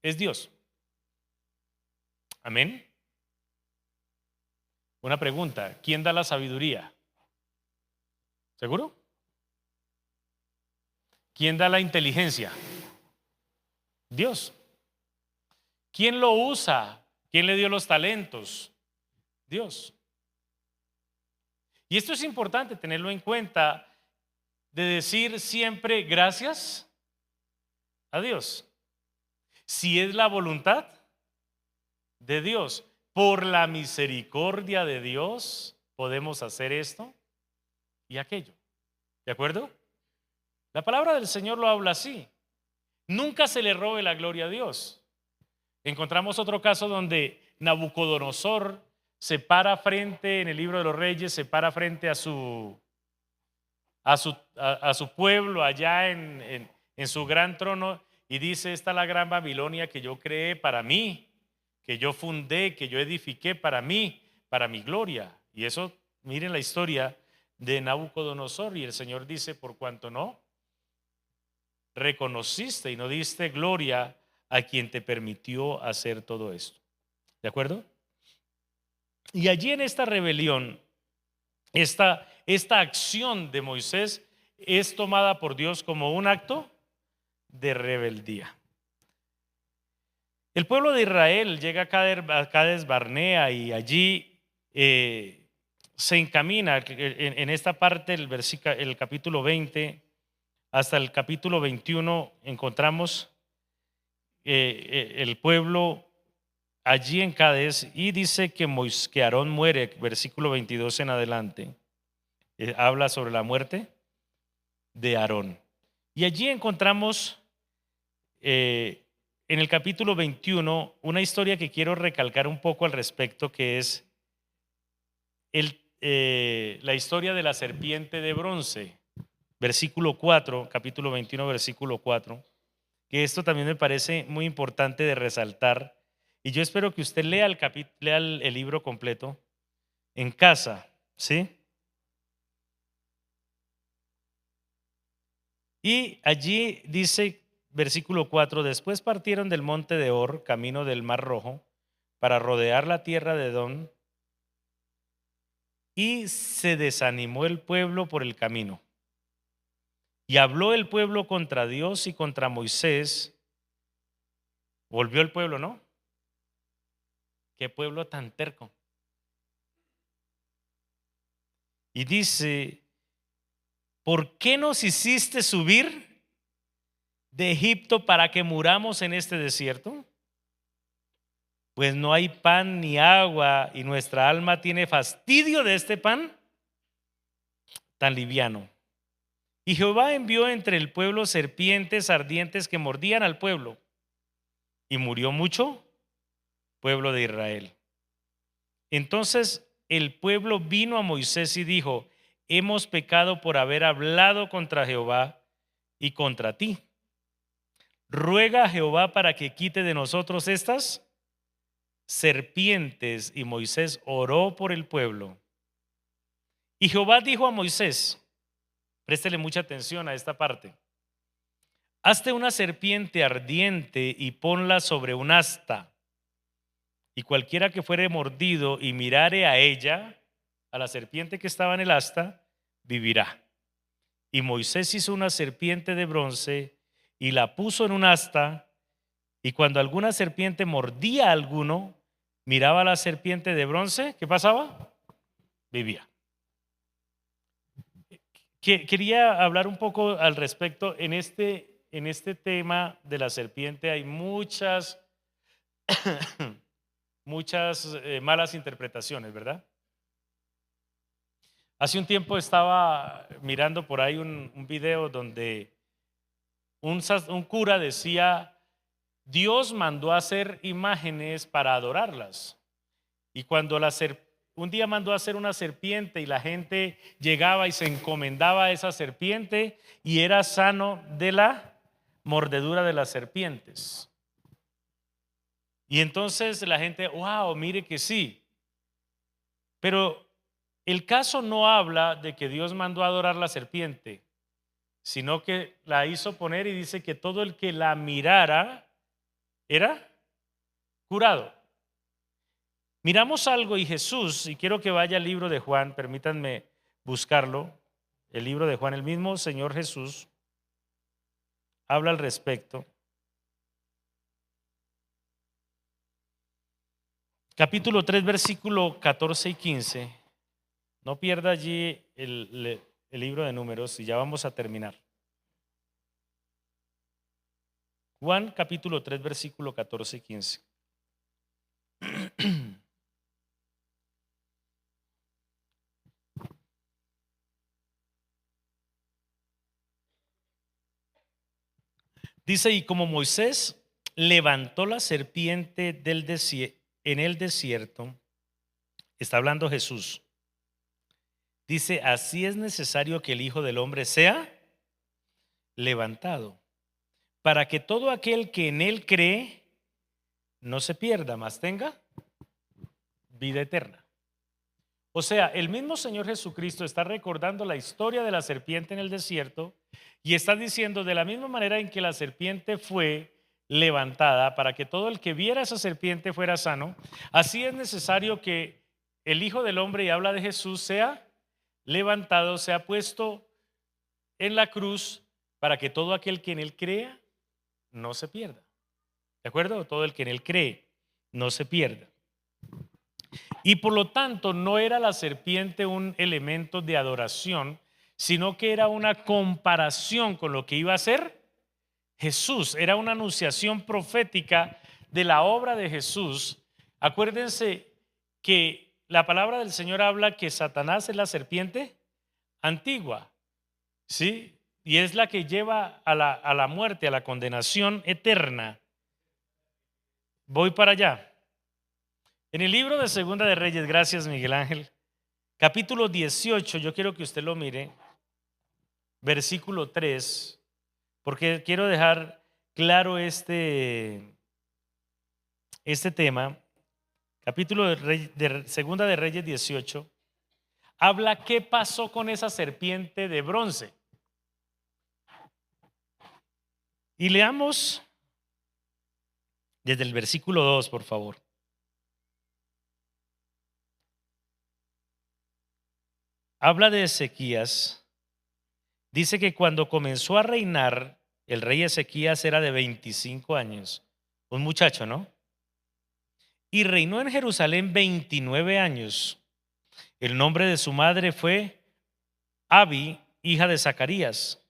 es Dios. Amén. Una pregunta: ¿quién da la sabiduría? ¿Seguro? ¿Quién da la inteligencia? Dios. ¿Quién lo usa? ¿Quién le dio los talentos? Dios. Y esto es importante tenerlo en cuenta, de decir siempre gracias a Dios. Si es la voluntad de Dios, por la misericordia de Dios, podemos hacer esto y aquello. ¿De acuerdo? La palabra del Señor lo habla así. Nunca se le robe la gloria a Dios. Encontramos otro caso donde Nabucodonosor se para frente, en el libro de los Reyes, se para frente a su pueblo allá en su gran trono y dice: esta es la gran Babilonia que yo creé para mí, que yo fundé, que yo edifiqué para mí, para mi gloria. Y eso, miren la historia de Nabucodonosor, y el Señor dice: por cuanto no reconociste y no diste gloria a quien te permitió hacer todo esto. ¿De acuerdo? Y allí en esta rebelión, esta acción de Moisés es tomada por Dios como un acto de rebeldía. El pueblo de Israel llega a Cades Barnea y allí se encamina en esta parte el capítulo 20 hasta el capítulo 21. Encontramos el pueblo allí en Cades, y dice que Aarón muere, versículo 22 en adelante. Habla sobre la muerte de Aarón. Y allí encontramos en el capítulo 21 una historia que quiero recalcar un poco al respecto, que es la historia de la serpiente de bronce. Versículo 4, capítulo 21, versículo 4, que esto también me parece muy importante de resaltar. Y yo espero que usted lea el libro completo en casa, ¿sí? Y allí dice, versículo 4, después partieron del monte de Or, camino del Mar Rojo, para rodear la tierra de Edom, y se desanimó el pueblo por el camino. Y habló el pueblo contra Dios y contra Moisés. Volvió el pueblo, ¿no? Qué pueblo tan terco. Y dice: ¿por qué nos hiciste subir de Egipto para que muramos en este desierto? Pues no hay pan ni agua, y nuestra alma tiene fastidio de este pan tan liviano. Y Jehová envió entre el pueblo serpientes ardientes que mordían al pueblo, y murió mucho pueblo de Israel. Entonces el pueblo vino a Moisés y dijo: hemos pecado por haber hablado contra Jehová y contra ti. Ruega a Jehová para que quite de nosotros estas serpientes. Y Moisés oró por el pueblo. Y Jehová dijo a Moisés, préstele mucha atención a esta parte: hazte una serpiente ardiente y ponla sobre un asta, y cualquiera que fuere mordido y mirare a ella, a la serpiente que estaba en el asta, vivirá. Y Moisés hizo una serpiente de bronce y la puso en un asta, y cuando alguna serpiente mordía a alguno, miraba a la serpiente de bronce, ¿qué pasaba? Vivía. Quería hablar un poco al respecto. En este tema de la serpiente hay muchas malas interpretaciones, ¿verdad? Hace un tiempo estaba mirando por ahí un video donde un cura decía: Dios mandó a hacer imágenes para adorarlas. Y cuando un día mandó a hacer una serpiente, y la gente llegaba y se encomendaba a esa serpiente y era sano de la mordedura de las serpientes. Y entonces la gente: wow, mire que sí. Pero el caso no habla de que Dios mandó a adorar la serpiente, sino que la hizo poner, y dice que todo el que la mirara era curado. Miramos algo, y Jesús, y quiero que vaya al libro de Juan, permítanme buscarlo, el libro de Juan, el mismo Señor Jesús habla al respecto. capítulo 3, versículo 14 y 15. No pierda allí el libro de Números y ya vamos a terminar. Juan capítulo 3, versículo 14 y 15. Dice, y como Moisés levantó la serpiente en el desierto, está hablando Jesús. Dice, así es necesario que el Hijo del Hombre sea levantado, para que todo aquel que en él cree no se pierda, mas tenga vida eterna. O sea, el mismo Señor Jesucristo está recordando la historia de la serpiente en el desierto y está diciendo de la misma manera en que la serpiente fue levantada para que todo el que viera esa serpiente fuera sano, así es necesario que el Hijo del Hombre, y habla de Jesús, sea levantado, sea puesto en la cruz para que todo aquel que en él crea no se pierda. ¿De acuerdo? Todo el que en él cree no se pierda. Y por lo tanto no era la serpiente un elemento de adoración, sino que era una comparación con lo que iba a ser Jesús. Era una anunciación profética de la obra de Jesús. Acuérdense que la palabra del Señor habla que Satanás es la serpiente antigua, ¿sí? Y es la que lleva a la muerte, a la condenación eterna. Voy para allá. En el libro de Segunda de Reyes, gracias Miguel Ángel, capítulo 18, yo quiero que usted lo mire, versículo 3, porque quiero dejar claro este tema. Capítulo de Segunda de Reyes 18, habla qué pasó con esa serpiente de bronce. Y leamos desde el versículo 2, por favor. Habla de Ezequías. Dice que cuando comenzó a reinar, el rey Ezequías era de 25 años. Un muchacho, ¿no? Y reinó en Jerusalén 29 años. El nombre de su madre fue Abi, hija de Zacarías.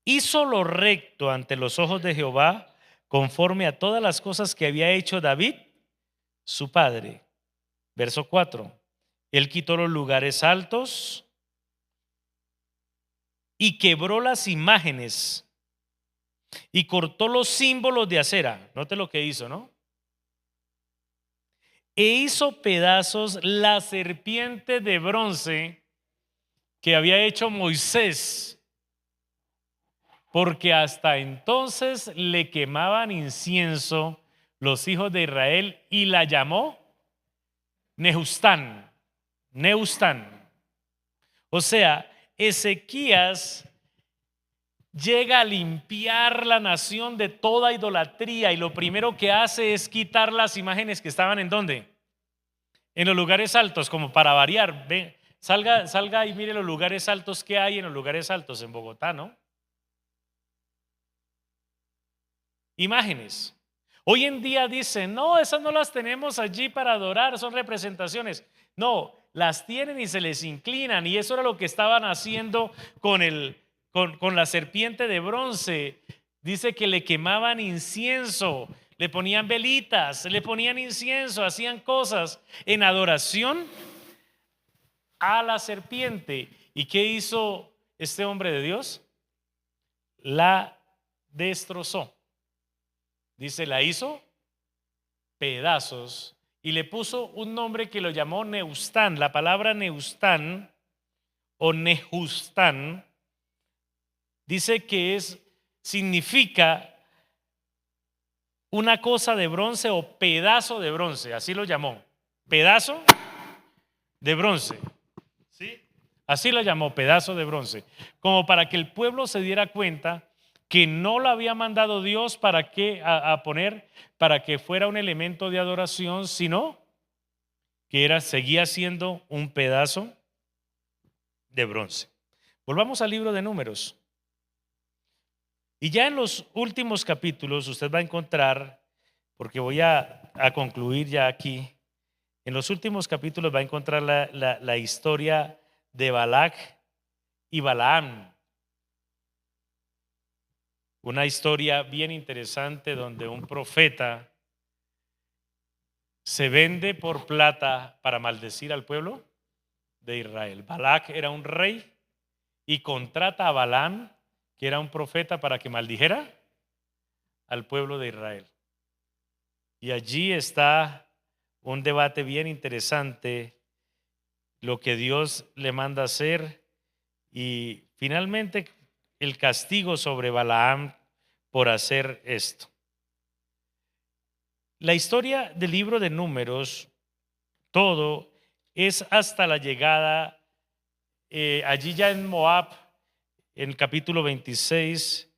Hizo lo recto ante los ojos de Jehová, conforme a todas las cosas que había hecho David, su padre. Verso 4. Él quitó los lugares altos y quebró las imágenes y cortó los símbolos de acera. Note lo que hizo, ¿no? E hizo pedazos la serpiente de bronce que había hecho Moisés, porque hasta entonces le quemaban incienso los hijos de Israel y la llamó Nehustán. Nehustán. O sea, Ezequías llega a limpiar la nación de toda idolatría y lo primero que hace es quitar las imágenes que estaban ¿en dónde? En los lugares altos, como para variar. Ve, salga y mire los lugares altos que hay en los lugares altos en Bogotá, ¿no? Imágenes. Hoy en día dicen, no, esas no las tenemos allí para adorar, son representaciones. No, las tienen y se les inclinan, y eso era lo que estaban haciendo con la serpiente de bronce. Dice que le quemaban incienso, le ponían velitas, le ponían incienso, hacían cosas en adoración a la serpiente. ¿Y qué hizo este hombre de Dios? La destrozó. Dice, la hizo pedazos y le puso un nombre que lo llamó Nehustán. La palabra Nehustán o Nehustán dice que significa una cosa de bronce o pedazo de bronce, así lo llamó, pedazo de bronce, ¿sí? Así lo llamó, pedazo de bronce, como para que el pueblo se diera cuenta que no lo había mandado Dios para que a poner para que fuera un elemento de adoración, sino que seguía siendo un pedazo de bronce. Volvamos al libro de Números. Y ya en los últimos capítulos usted va a encontrar, porque voy a a concluir ya aquí. En los últimos capítulos va a encontrar la historia de Balac y Balaam. Una historia bien interesante donde un profeta se vende por plata para maldecir al pueblo de Israel. Balac era un rey y contrata a Balaam, que era un profeta, para que maldijera al pueblo de Israel. Y allí está un debate bien interesante, lo que Dios le manda hacer y finalmente el castigo sobre Balaam por hacer esto. La historia del libro de Números, todo es hasta la llegada allí ya en Moab, en capítulo 26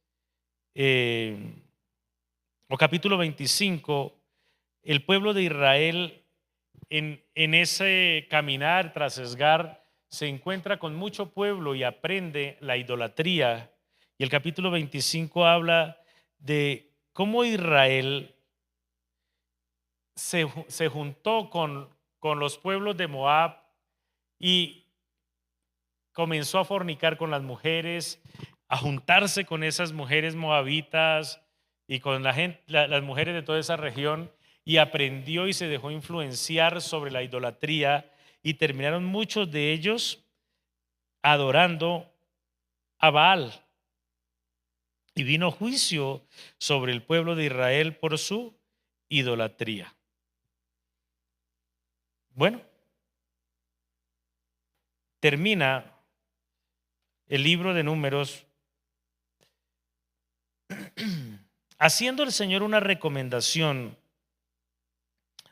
o capítulo 25, el pueblo de Israel en ese caminar tras Esgar se encuentra con mucho pueblo y aprende la idolatría. Y el capítulo 25 habla de cómo Israel se juntó con los pueblos de Moab y comenzó a fornicar con las mujeres, a juntarse con esas mujeres moabitas y con las mujeres de toda esa región, y aprendió y se dejó influenciar sobre la idolatría y terminaron muchos de ellos adorando a Baal. Y vino juicio sobre el pueblo de Israel por su idolatría. Bueno, termina el libro de Números haciendo el Señor una recomendación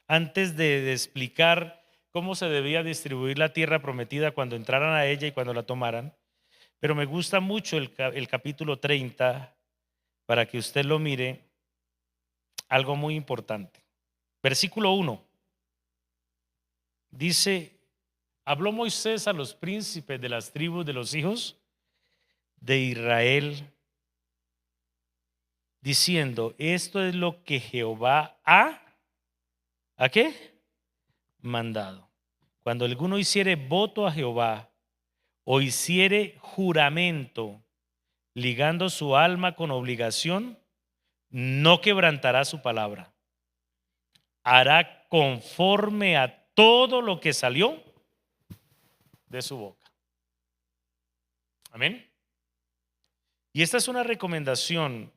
antes de explicar cómo se debía distribuir la tierra prometida cuando entraran a ella y cuando la tomaran. Pero me gusta mucho el capítulo 30 para que usted lo mire, algo muy importante. Versículo 1 dice: habló Moisés a los príncipes de las tribus de los hijos de Israel, diciendo: esto es lo que Jehová ¿a qué? Mandado. Cuando alguno hiciere voto a Jehová o hiciere juramento, ligando su alma con obligación, no quebrantará su palabra. Hará conforme a todo lo que salió de su boca. Amén. Y esta es una recomendación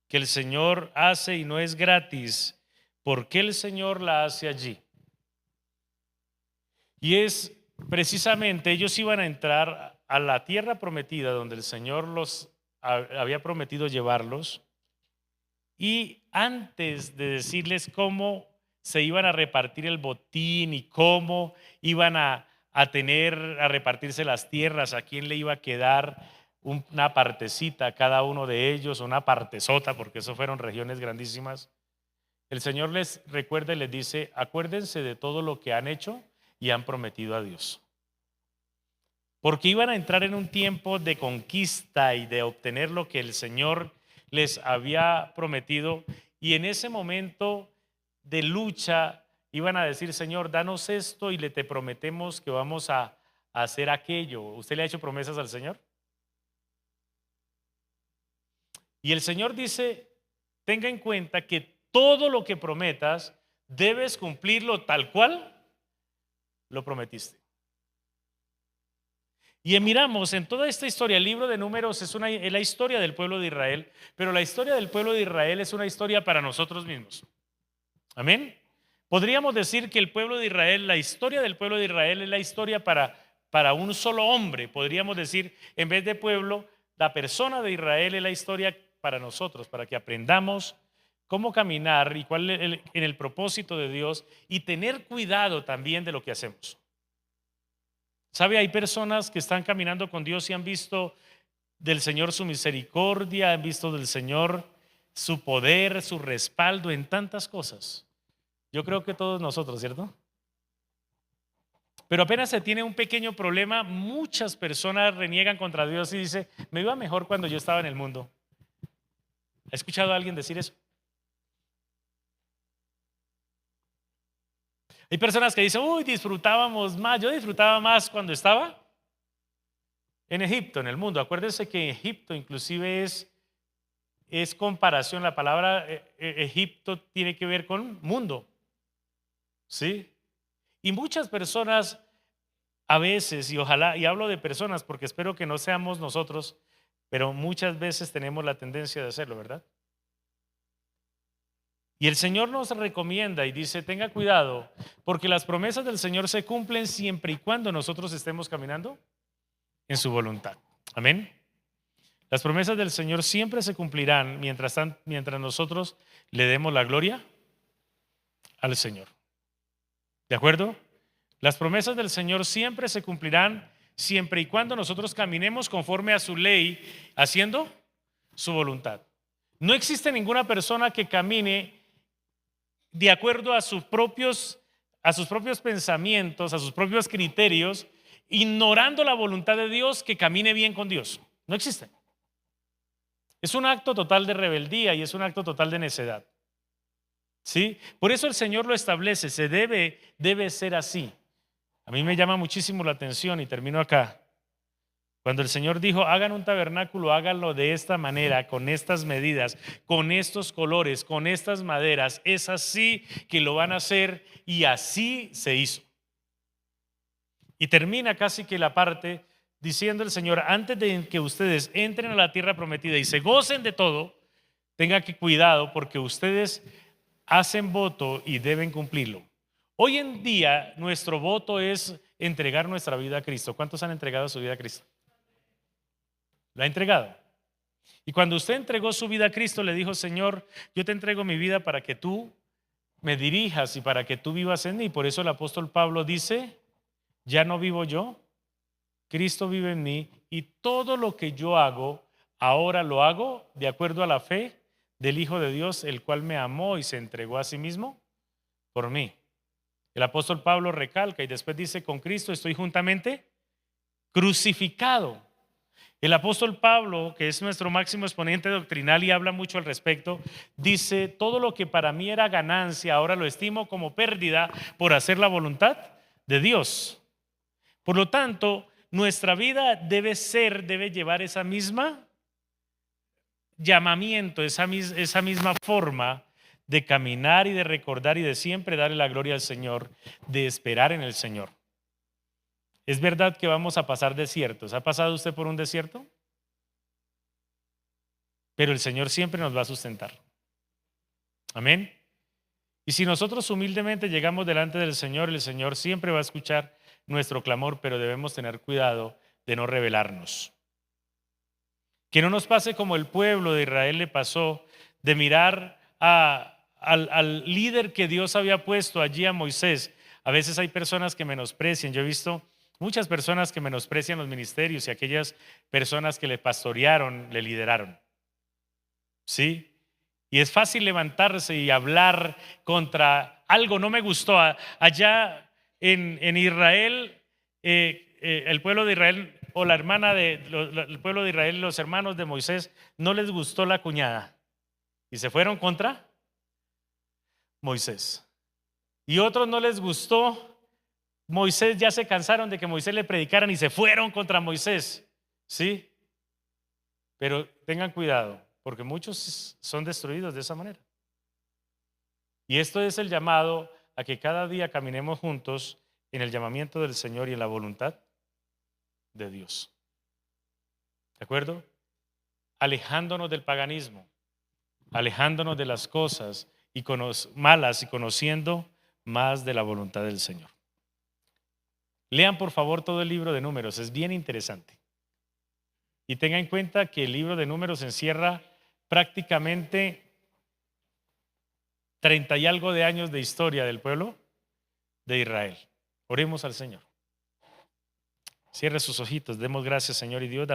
que el Señor hace y no es gratis. ¿Por qué el Señor la hace allí? Y es precisamente, ellos iban a entrar a la tierra prometida donde el Señor los había prometido llevarlos, y antes de decirles cómo se iban a repartir el botín y cómo iban a repartirse las tierras, a quién le iba a quedar una partecita a cada uno de ellos, una partezota, porque eso fueron regiones grandísimas, el Señor les recuerda y les dice: acuérdense de todo lo que han hecho y han prometido a Dios. Porque iban a entrar en un tiempo de conquista y de obtener lo que el Señor les había prometido, y en ese momento de lucha iban a decir: Señor, danos esto y te prometemos que vamos a hacer aquello. ¿Usted le ha hecho promesas al Señor? Y el Señor dice: tenga en cuenta que todo lo que prometas debes cumplirlo tal cual lo prometiste. Y miramos en toda esta historia, el libro de Números es la historia del pueblo de Israel, pero la historia del pueblo de Israel es una historia para nosotros mismos. Amén. Podríamos decir que el pueblo de Israel, la historia del pueblo de Israel es la historia para un solo hombre. Podríamos decir, en vez de pueblo, la persona de Israel es la historia para nosotros, para que aprendamos cómo caminar y cuál es en el propósito de Dios, y tener cuidado también de lo que hacemos. ¿Sabe? Hay personas que están caminando con Dios y han visto del Señor su misericordia, han visto del Señor su poder, su respaldo en tantas cosas. Yo creo que todos nosotros, ¿cierto? Pero apenas se tiene un pequeño problema, muchas personas reniegan contra Dios y dicen: me iba mejor cuando yo estaba en el mundo. ¿Ha escuchado a alguien decir eso? Hay personas que dicen, uy, disfrutábamos más. Yo disfrutaba más cuando estaba en Egipto, en el mundo. Acuérdense que Egipto inclusive es comparación. La palabra Egipto tiene que ver con mundo, ¿sí? Y muchas personas a veces, y ojalá, y hablo de personas porque espero que no seamos nosotros, pero muchas veces tenemos la tendencia de hacerlo, ¿verdad? Y el Señor nos recomienda y dice, tenga cuidado, porque las promesas del Señor se cumplen siempre y cuando nosotros estemos caminando en su voluntad. Amén. Las promesas del Señor siempre se cumplirán mientras nosotros le demos la gloria al Señor. ¿De acuerdo? Las promesas del Señor siempre se cumplirán siempre y cuando nosotros caminemos conforme a su ley, haciendo su voluntad. No existe ninguna persona que camine de acuerdo a sus propios pensamientos, a sus propios criterios, ignorando la voluntad de Dios, que camine bien con Dios. No existe. Es un acto total de rebeldía y es un acto total de necedad. ¿Sí? Por eso el Señor lo establece, debe ser así. A mí me llama muchísimo la atención y termino acá. Cuando el Señor dijo, hagan un tabernáculo, háganlo de esta manera, con estas medidas, con estos colores, con estas maderas, es así que lo van a hacer, y así se hizo. Y termina casi que la parte diciendo el Señor, antes de que ustedes entren a la tierra prometida y se gocen de todo, tengan que cuidado porque ustedes hacen voto y deben cumplirlo. Hoy en día nuestro voto es entregar nuestra vida a Cristo. ¿Cuántos han entregado su vida a Cristo? ¿La ha entregado? Y cuando usted entregó su vida a Cristo, le dijo, Señor, yo te entrego mi vida para que tú me dirijas y para que tú vivas en mí. Por eso el apóstol Pablo dice, ya no vivo yo, Cristo vive en mí, y todo lo que yo hago, ahora lo hago de acuerdo a la fe del Hijo de Dios, el cual me amó y se entregó a sí mismo por mí. El apóstol Pablo recalca y después dice, con Cristo estoy juntamente crucificado. El apóstol Pablo, que es nuestro máximo exponente doctrinal y habla mucho al respecto, dice, todo lo que para mí era ganancia, ahora lo estimo como pérdida por hacer la voluntad de Dios. Por lo tanto, nuestra vida debe llevar esa misma llamamiento, esa misma forma de caminar y de recordar y de siempre darle la gloria al Señor, de esperar en el Señor. Es verdad que vamos a pasar desiertos. ¿Ha pasado usted por un desierto? Pero el Señor siempre nos va a sustentar. Amén. Y si nosotros humildemente llegamos delante del Señor, el Señor siempre va a escuchar nuestro clamor, pero debemos tener cuidado de no rebelarnos. Que no nos pase como el pueblo de Israel le pasó, de mirar al líder que Dios había puesto allí, a Moisés. A veces hay personas que menosprecian. Yo he visto muchas personas que menosprecian los ministerios y aquellas personas que le pastorearon, le lideraron. ¿Sí? Y es fácil levantarse y hablar contra algo. No me gustó. Allá en Israel, el pueblo de Israel o la hermana el pueblo de Israel, los hermanos de Moisés, no les gustó la cuñada y se fueron contra Moisés. Y otros no les gustó Moisés, ya se cansaron de que Moisés le predicaran y se fueron contra Moisés. ¿Sí? Pero tengan cuidado, porque muchos son destruidos de esa manera. Y esto es el llamado a que cada día caminemos juntos en el llamamiento del Señor y en la voluntad de Dios. ¿De acuerdo? Alejándonos del paganismo, alejándonos de las cosas malas y conociendo más de la voluntad del Señor. Lean por favor todo el libro de Números, es bien interesante. Y tengan en cuenta que el libro de Números encierra prácticamente 30 y algo de años de historia del pueblo de Israel. Oremos al Señor. Cierre sus ojitos, demos gracias, Señor y Dios.